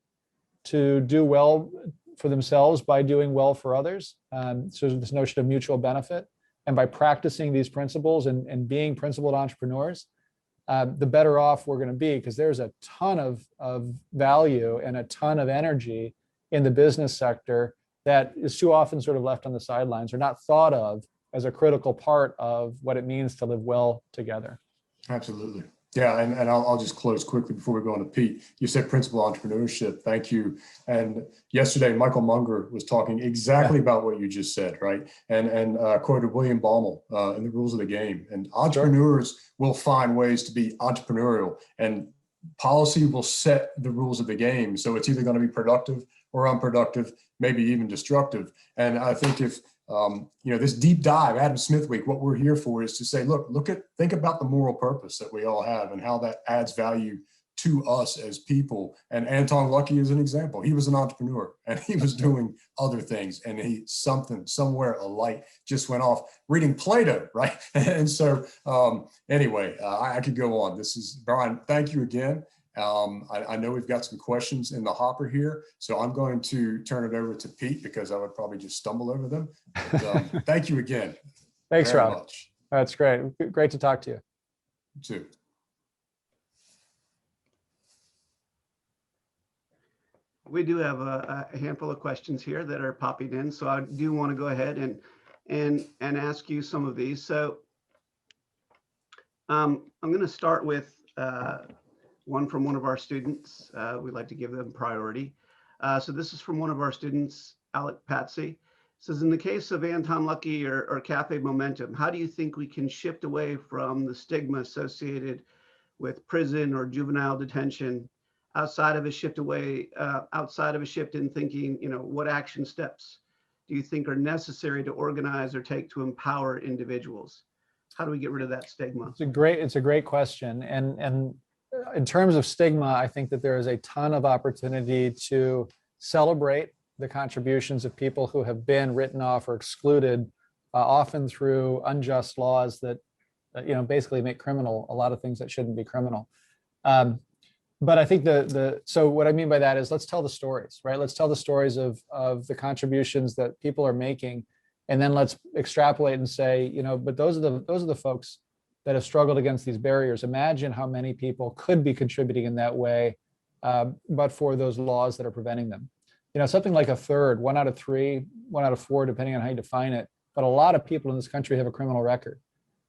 to do well for themselves by doing well for others, so this notion of mutual benefit, and by practicing these principles and being principled entrepreneurs, the better off we're going to be, because there's a ton of value and a ton of energy in the business sector that is too often sort of left on the sidelines or not thought of as a critical part of what it means to live well together. Absolutely. Yeah, and I'll just close quickly before we go on to Pete. You said principled entrepreneurship. Thank you. And yesterday, Michael Munger was talking exactly about what you just said, right? And quoted William Baumol in The Rules of the Game. And entrepreneurs will find ways to be entrepreneurial, and policy will set the rules of the game. So it's either going to be productive or unproductive, maybe even destructive. And I think if this deep dive, Adam Smith Week, what we're here for is to say, think about the moral purpose that we all have and how that adds value to us as people. And Anton Luckey is an example. He was an entrepreneur and he was doing other things, and somewhere a light just went off reading Plato, right? And so anyway, I could go on. This is Brian. Thank you again. I know we've got some questions in the hopper here, so I'm going to turn it over to Pete because I would probably just stumble over them. But, thank you again. Thanks, very Rob. much. That's great. Great to talk to you. You too. We do have a handful of questions here that are popping in, so I do want to go ahead and ask you some of these. So I'm going to start with one from one of our students. We'd like to give them priority. So this is from one of our students, Alec Patsy. It says, in the case of Anton Lucky or Cafe Momentum, how do you think we can shift away from the stigma associated with prison or juvenile detention outside of a shift in thinking, what action steps do you think are necessary to organize or take to empower individuals? How do we get rid of that stigma? It's a great question. And in terms of stigma, I think that there is a ton of opportunity to celebrate the contributions of people who have been written off or excluded, often through unjust laws that basically make criminal a lot of things that shouldn't be criminal. But I think so what I mean by that is, let's tell the stories, right? Let's tell the stories of the contributions that people are making, and then let's extrapolate and say, but those are the folks that have struggled against these barriers. Imagine how many people could be contributing in that way, but for those laws that are preventing them. Something like a third, 1 out of 3, 1 out of 4, depending on how you define it. But a lot of people in this country have a criminal record.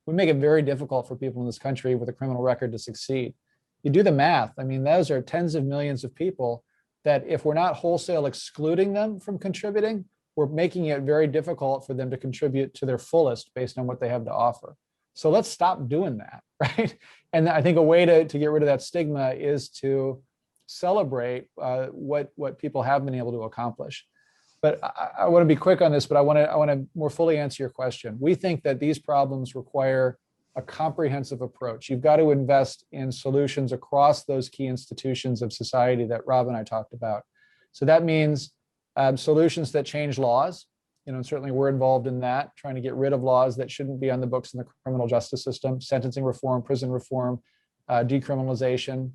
We make it very difficult for people in this country with a criminal record to succeed. You do the math. I mean, those are tens of millions of people that, if we're not wholesale excluding them from contributing, we're making it very difficult for them to contribute to their fullest based on what they have to offer. So let's stop doing that, right? And I think a way to get rid of that stigma is to celebrate what people have been able to accomplish. But I want to be quick on this, but I want to more fully answer your question. We think that these problems require a comprehensive approach. You've got to invest in solutions across those key institutions of society that Rob and I talked about. So that means solutions that change laws. And certainly we're involved in that, trying to get rid of laws that shouldn't be on the books in the criminal justice system, sentencing reform, prison reform, decriminalization,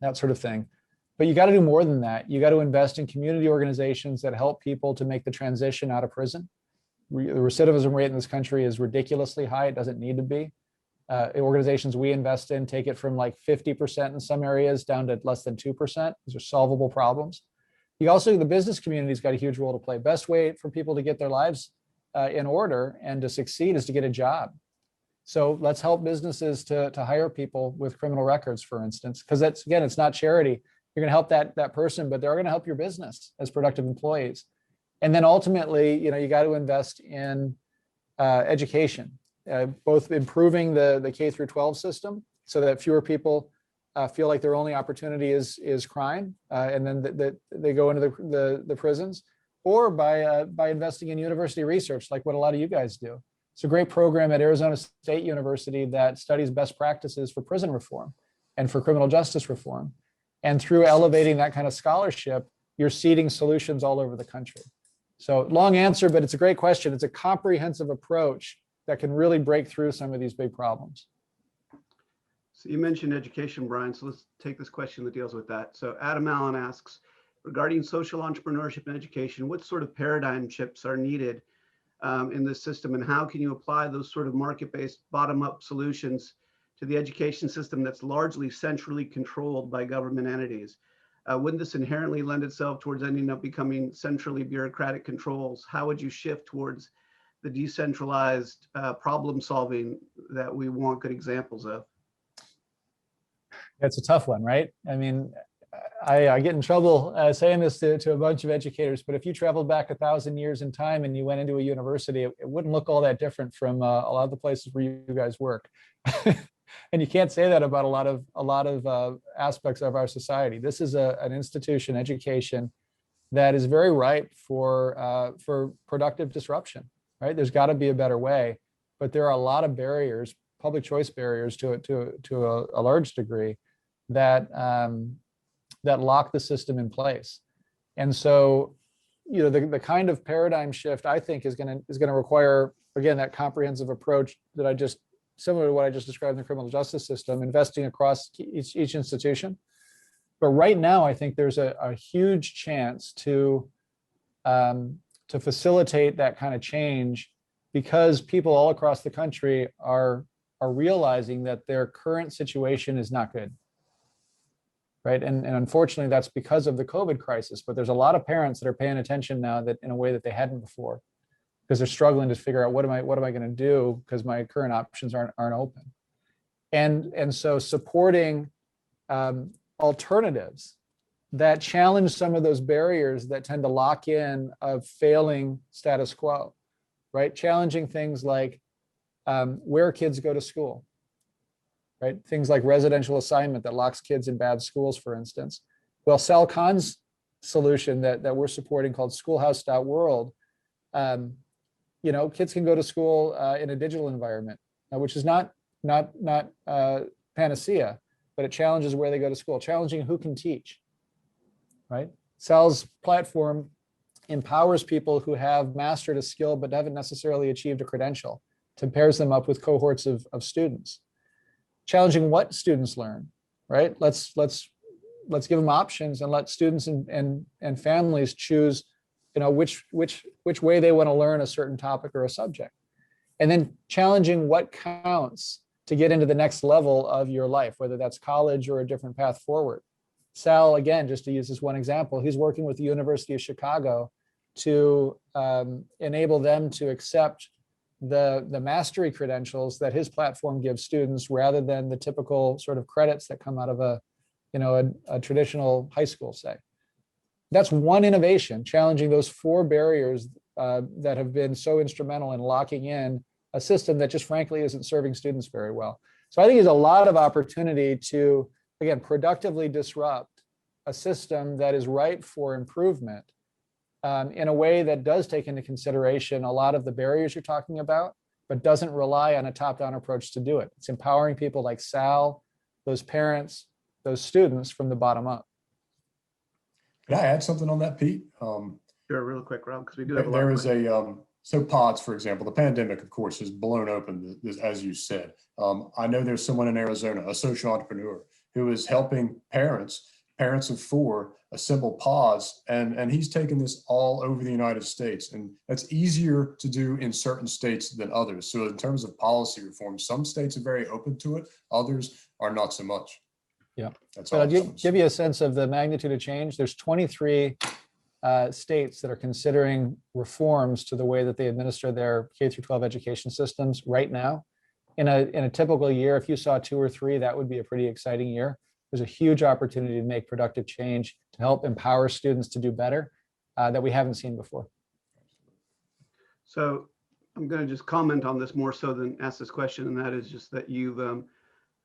that sort of thing. But you got to do more than that. You got to invest in community organizations that help people to make the transition out of prison. The recidivism rate in this country is ridiculously high. It doesn't need to be. Organizations we invest in take it from like 50% in some areas down to less than 2%. These are solvable problems. The business community's got a huge role to play. Best way for people to get their lives in order and to succeed is to get a job. So let's help businesses to hire people with criminal records, for instance, because it's not charity. You're going to help that person, but they're going to help your business as productive employees. And then ultimately, you got to invest in education, both improving the K through 12 system so that fewer people feel like their only opportunity is crime, and then that they go into the prisons, or by investing in university research, like what a lot of you guys do. It's a great program at Arizona State University that studies best practices for prison reform and for criminal justice reform. And through elevating that kind of scholarship, you're seeding solutions all over the country. So long answer, but it's a great question. It's a comprehensive approach that can really break through some of these big problems. So you mentioned education, Brian, so let's take this question that deals with that. So Adam Allen asks, regarding social entrepreneurship and education, what sort of paradigm shifts are needed in this system, and how can you apply those sort of market-based bottom-up solutions to the education system that's largely centrally controlled by government entities? Wouldn't this inherently lend itself towards ending up becoming centrally bureaucratic controls? How would you shift towards the decentralized problem solving that we want good examples of? That's a tough one, right? I mean, I get in trouble saying this to a bunch of educators, but if you traveled back 1,000 years in time and you went into a university, it wouldn't look all that different from a lot of the places where you guys work. And you can't say that about a lot of aspects of our society. This is an institution, education, that is very ripe for productive disruption, right? There's got to be a better way, but there are a lot of barriers, public choice barriers to a large degree that lock the system in place. And so, the kind of paradigm shift I think is going to require, again, that comprehensive approach that similar to what I just described in the criminal justice system, investing across each institution. But right now, I think there's a huge chance to facilitate that kind of change, because people all across the country are realizing that their current situation is not good. Right. And unfortunately, that's because of the COVID crisis. But there's a lot of parents that are paying attention now, that in a way that they hadn't before, because they're struggling to figure out what am I going to do, because my current options aren't open. And so supporting alternatives that challenge some of those barriers that tend to lock in of failing status quo, right? Challenging things like where kids go to school, right? Things like residential assignment that locks kids in bad schools, for instance. Well, Sal Khan's solution that we're supporting called schoolhouse.world, kids can go to school in a digital environment, which is not panacea, but it challenges where they go to school, challenging who can teach, right? Sal's platform empowers people who have mastered a skill but haven't necessarily achieved a credential, to pairs them up with cohorts of students, challenging what students learn, right? Let's give them options and let students and families choose, which way they want to learn a certain topic or a subject. And then challenging what counts to get into the next level of your life, whether that's college or a different path forward. Sal, again, just to use this one example, he's working with the University of Chicago to enable them to accept the mastery credentials that his platform gives students, rather than the typical sort of credits that come out of a traditional high school, say. That's one innovation, challenging those 4 barriers that have been so instrumental in locking in a system that just frankly isn't serving students very well. So I think there's a lot of opportunity to, again, productively disrupt a system that is ripe for improvement in a way that does take into consideration a lot of the barriers you're talking about, but doesn't rely on a top-down approach to do it. It's empowering people like Sal, those parents, those students from the bottom up. Can I add something on that, Pete? Sure, real quick, Rob, because we do have a lot. There is so pods, for example, the pandemic, of course, has blown open, as you said. I know there's someone in Arizona, a social entrepreneur, who is helping parents of 4 assemble pods, and he's taken this all over the United States. And that's easier to do in certain states than others. So in terms of policy reform, some states are very open to it, others are not so much. Yeah, that's but all. I'll give you a sense of the magnitude of change. There's 23 states that are considering reforms to the way that they administer their K-12 education systems right now. In a typical year, if you saw 2 or 3, that would be a pretty exciting year. There's a huge opportunity to make productive change to help empower students to do better that we haven't seen before. So I'm going to just comment on this more so than ask this question, and that is just that you've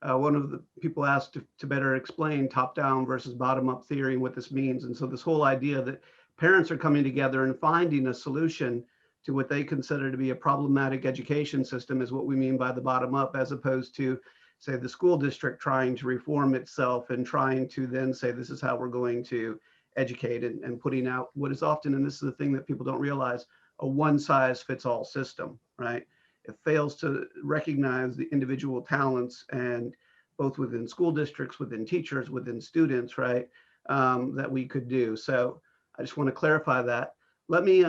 one of the people asked to better explain top-down versus bottom-up theory and what this means. And so this whole idea that parents are coming together and finding a solution to what they consider to be a problematic education system is what we mean by the bottom-up, as opposed to, say, the school district trying to reform itself and trying to then say, this is how we're going to educate, and putting out what is often, and this is the thing that people don't realize, a one-size-fits-all system, right? It fails to recognize the individual talents, and both within school districts, within teachers, within students, right, that we could do. So I just want to clarify that. Let me,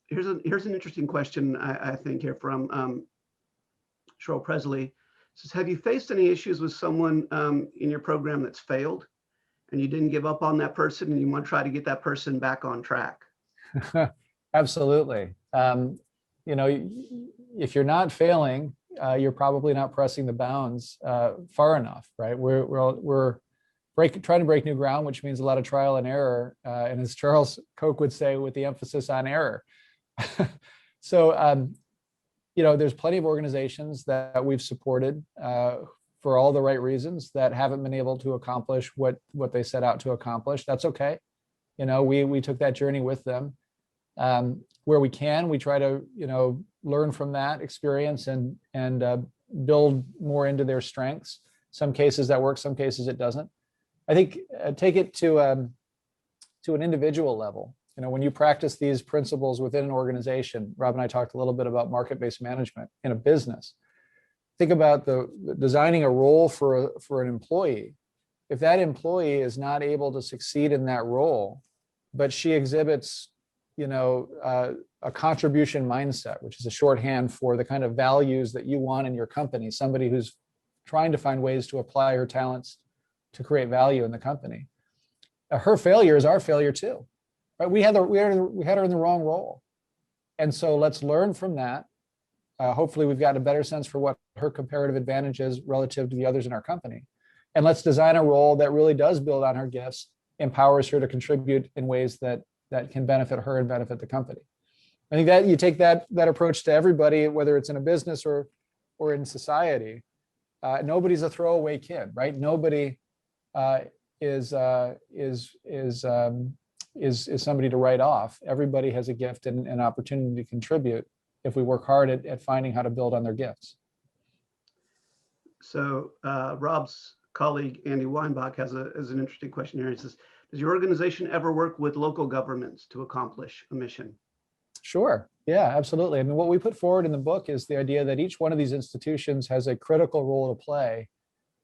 here's an interesting question, I think, here from Cheryl Presley. It says, have you faced any issues with someone in your program that's failed, and you didn't give up on that person, and you want to try to get that person back on track? Absolutely. If you're not failing, you're probably not pressing the bounds far enough, right? We're trying to break new ground, which means a lot of trial and error. And as Charles Koch would say, with the emphasis on error. So, there's plenty of organizations that we've supported for all the right reasons that haven't been able to accomplish what they set out to accomplish. That's okay. We took that journey with them. Where we can, we try to, learn from that experience and build more into their strengths. Some cases that work, some cases it doesn't. I think take it to an individual level. When you practice these principles within an organization, Rob and I talked a little bit about market-based management in a business. Think about designing a role for an employee. If that employee is not able to succeed in that role, but she exhibits a contribution mindset, which is a shorthand for the kind of values that you want in your company, somebody who's trying to find ways to apply her talents to create value in the company. Her failure is our failure too, right? We had her in the wrong role. And so let's learn from that. Hopefully we've got a better sense for what her comparative advantage is relative to the others in our company. And let's design a role that really does build on her gifts, empowers her to contribute in ways that can benefit her and benefit the company. I think that you take that approach to everybody, whether it's in a business or in society. Nobody's a throwaway kid, right? Nobody is somebody to write off. Everybody has a gift and an opportunity to contribute if we work hard at finding how to build on their gifts. So Rob's colleague, Andy Weinbach, has an interesting question here. He says, does your organization ever work with local governments to accomplish a mission? Sure. Yeah, absolutely. I mean, what we put forward in the book is the idea that each one of these institutions has a critical role to play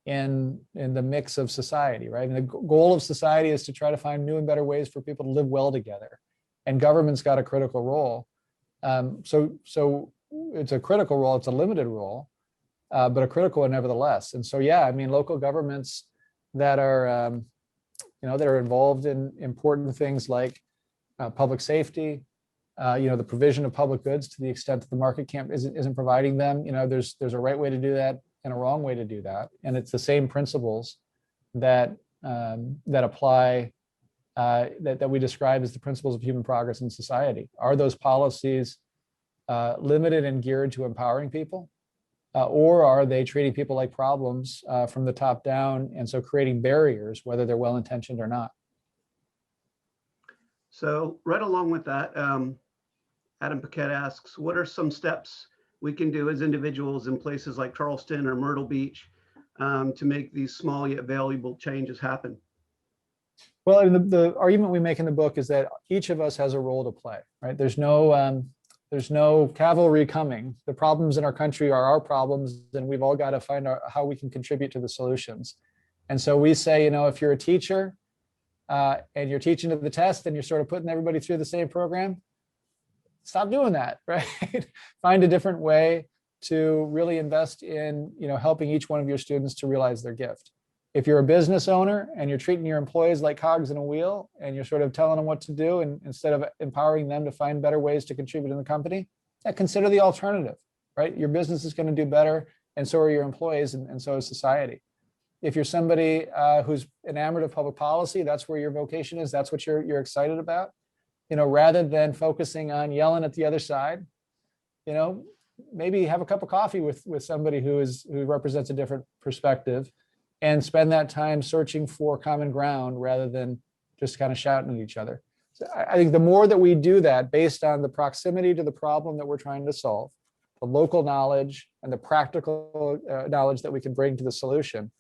in the mix of society, right? And the goal of society is to try to find new and better ways for people to live well together. And government's got a critical role. So it's a critical role, it's a limited role, but a critical one nevertheless. And so, yeah, I mean, local governments that are, that are involved in important things like public safety, the provision of public goods to the extent that the market isn't providing them. There's a right way to do that and a wrong way to do that, and it's the same principles that apply that we describe as the principles of human progress in society. Are those policies limited and geared to empowering people, or are they treating people like problems from the top down, and so creating barriers, whether they're well-intentioned or not? So right along with that, Adam Paquette asks, what are some steps we can do as individuals in places like Charleston or Myrtle Beach to make these small yet valuable changes happen? Well, the argument we make in the book is that each of us has a role to play, right? There's no cavalry coming. The problems in our country are our problems, and we've all got to find out how we can contribute to the solutions. And so we say, if you're a teacher and you're teaching to the test and you're sort of putting everybody through the same program, stop doing that, right? Find a different way to really invest in, helping each one of your students to realize their gift. If you're a business owner and you're treating your employees like cogs in a wheel and you're sort of telling them what to do, and instead of empowering them to find better ways to contribute in the company, consider the alternative, right? Your business is going to do better, and so are your employees, and so is society. If you're somebody who's enamored of public policy, that's where your vocation is, that's what you're excited about, rather than focusing on yelling at the other side, maybe have a cup of coffee with somebody who represents a different perspective, and spend that time searching for common ground rather than just kind of shouting at each other. So I think the more that we do that based on the proximity to the problem that we're trying to solve, the local knowledge and the practical knowledge that we can bring to the solution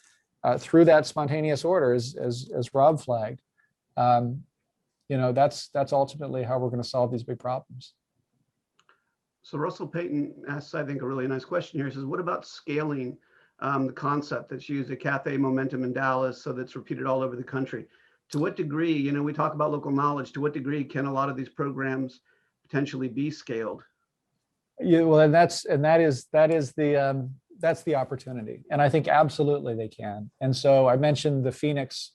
through that spontaneous order, as Rob flagged, that's ultimately how we're going to solve these big problems. So Russell Payton asks, I think, a really nice question here. He says, what about scaling the concept that's used at Cafe Momentum in Dallas, so that's repeated all over the country? To what degree, we talk about local knowledge, to what degree can a lot of these programs potentially be scaled? Yeah, well, that's the opportunity. And I think absolutely they can. And so I mentioned the Phoenix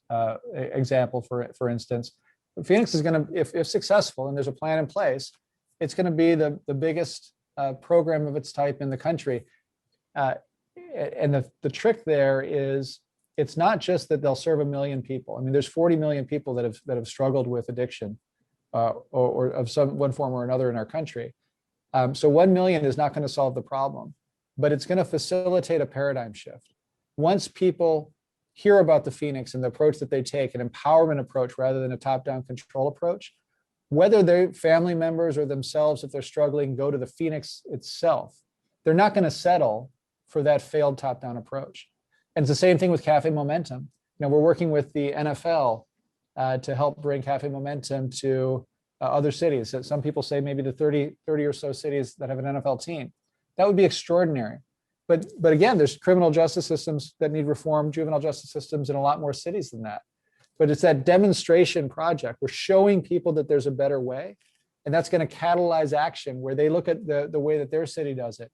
example, for instance. Phoenix is going to, if successful and there's a plan in place, it's going to be the biggest program of its type in the country. And the trick there is, it's not just that they'll serve 1 million people. I mean, there's 40 million people that have struggled with addiction or of one form or another in our country. So 1 million is not going to solve the problem, but it's going to facilitate a paradigm shift. Once people hear about the Phoenix and the approach that they take, an empowerment approach rather than a top-down control approach, whether they're family members or themselves, if they're struggling, go to the Phoenix itself, they're not going to settle for that failed top-down approach. And it's the same thing with Cafe Momentum. We're working with the NFL to help bring Cafe Momentum to other cities. So some people say maybe the 30 or so cities that have an NFL team. That would be extraordinary. But again, there's criminal justice systems that need reform, juvenile justice systems in a lot more cities than that. But it's that demonstration project. We're showing people that there's a better way, and that's going to catalyze action where they look at the way that their city does it.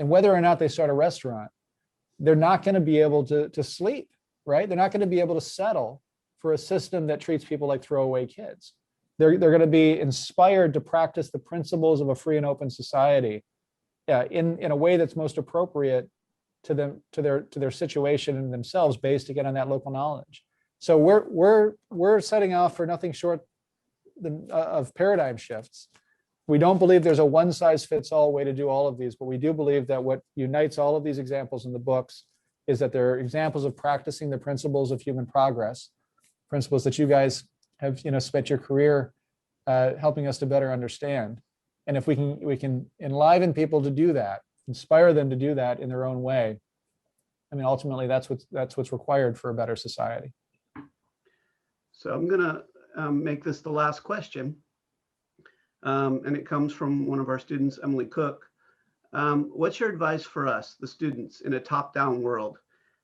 And whether or not they start a restaurant, they're not going to be able to sleep, right? They're not going to be able to settle for a system that treats people like throwaway kids. They're going to be inspired to practice the principles of a free and open society in a way that's most appropriate to them, to their situation and themselves based again on that local knowledge. So we're setting off for nothing short of paradigm shifts. We don't believe there's a one size fits all way to do all of these, but we do believe that what unites all of these examples in the books is that they're examples of practicing the principles of human progress, principles that you guys have, spent your career helping us to better understand. And if we can enliven people to do that, inspire them to do that in their own way, I mean, ultimately that's what's required for a better society. So I'm gonna make this the last question. And it comes from one of our students, Emily Cook. What's your advice for us, the students, in a top-down world?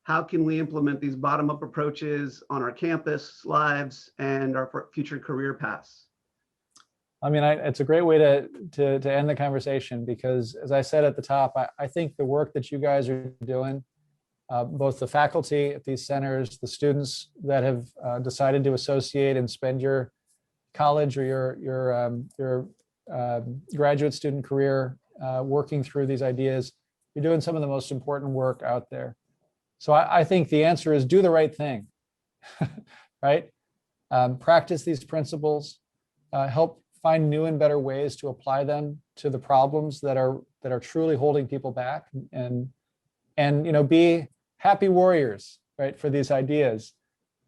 How can we implement these bottom-up approaches on our campus lives and our future career paths? I mean, it's a great way to end the conversation, because as I said at the top, I think the work that you guys are doing, both the faculty at these centers, the students that have decided to associate and spend your college or your graduate student career working through these ideas, you're doing some of the most important work out there. So I think the answer is do the right thing, right? Practice these principles, help find new and better ways to apply them to the problems that are truly holding people back, and be happy warriors, right, for these ideas.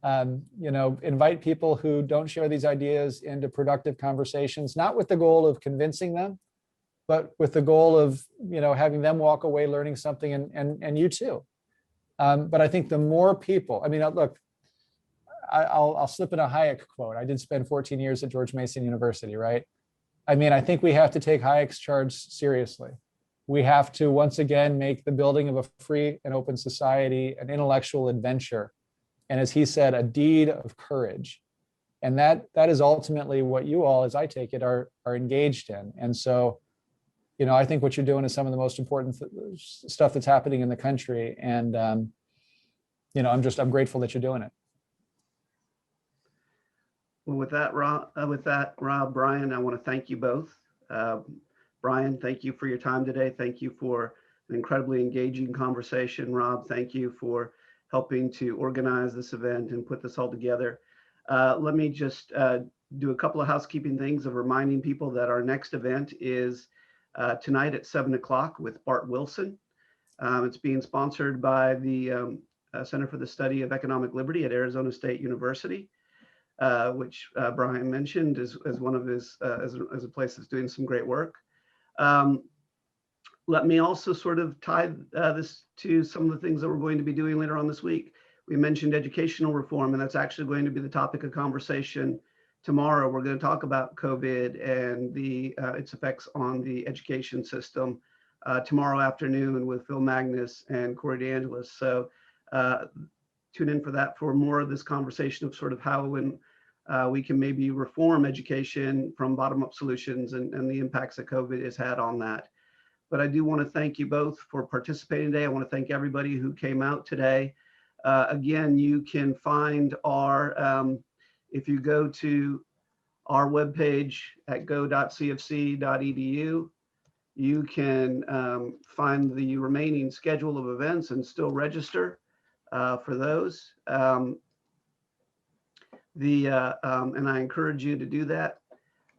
Invite people who don't share these ideas into productive conversations, not with the goal of convincing them, but with the goal of, having them walk away learning something, and you too. But I think the more people, I mean, look, I'll slip in a Hayek quote. I did spend 14 years at George Mason University, right? I mean, I think we have to take Hayek's charge seriously. We have to once again make the building of a free and open society an intellectual adventure. And as he said, a deed of courage. And that is ultimately what you all, as I take it, are engaged in. And so, I think what you're doing is some of the most important stuff that's happening in the country. And, I'm grateful that you're doing it. Well, with that, Rob, Brian, I want to thank you both. Brian, thank you for your time today. Thank you for an incredibly engaging conversation. Rob, thank you for helping to organize this event and put this all together. Let me just do a couple of housekeeping things of reminding people that our next event is tonight at 7 o'clock with Bart Wilson. It's being sponsored by the Center for the Study of Economic Liberty at Arizona State University, which Brian mentioned as one of his, as a place that's doing some great work. Let me also sort of tie this to some of the things that we're going to be doing later on this week. We mentioned educational reform, and that's actually going to be the topic of conversation tomorrow. We're going to talk about COVID and its effects on the education system tomorrow afternoon with Phil Magnus and Corey DeAngelis. So tune in for that for more of this conversation of sort of how we can maybe reform education from bottom-up solutions and the impacts that COVID has had on that. But I do want to thank you both for participating today. I want to thank everybody who came out today. Again, you can find if you go to our webpage at go.cfc.edu, you can find the remaining schedule of events and still register for those. And I encourage you to do that.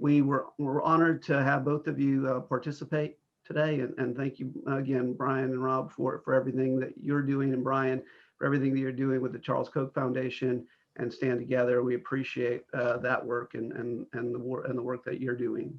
We're honored to have both of you participate today, and thank you again, Brian and Rob, for everything that you're doing, and Brian, for everything that you're doing with the Charles Koch Foundation and Stand Together. We appreciate that work and the work that you're doing.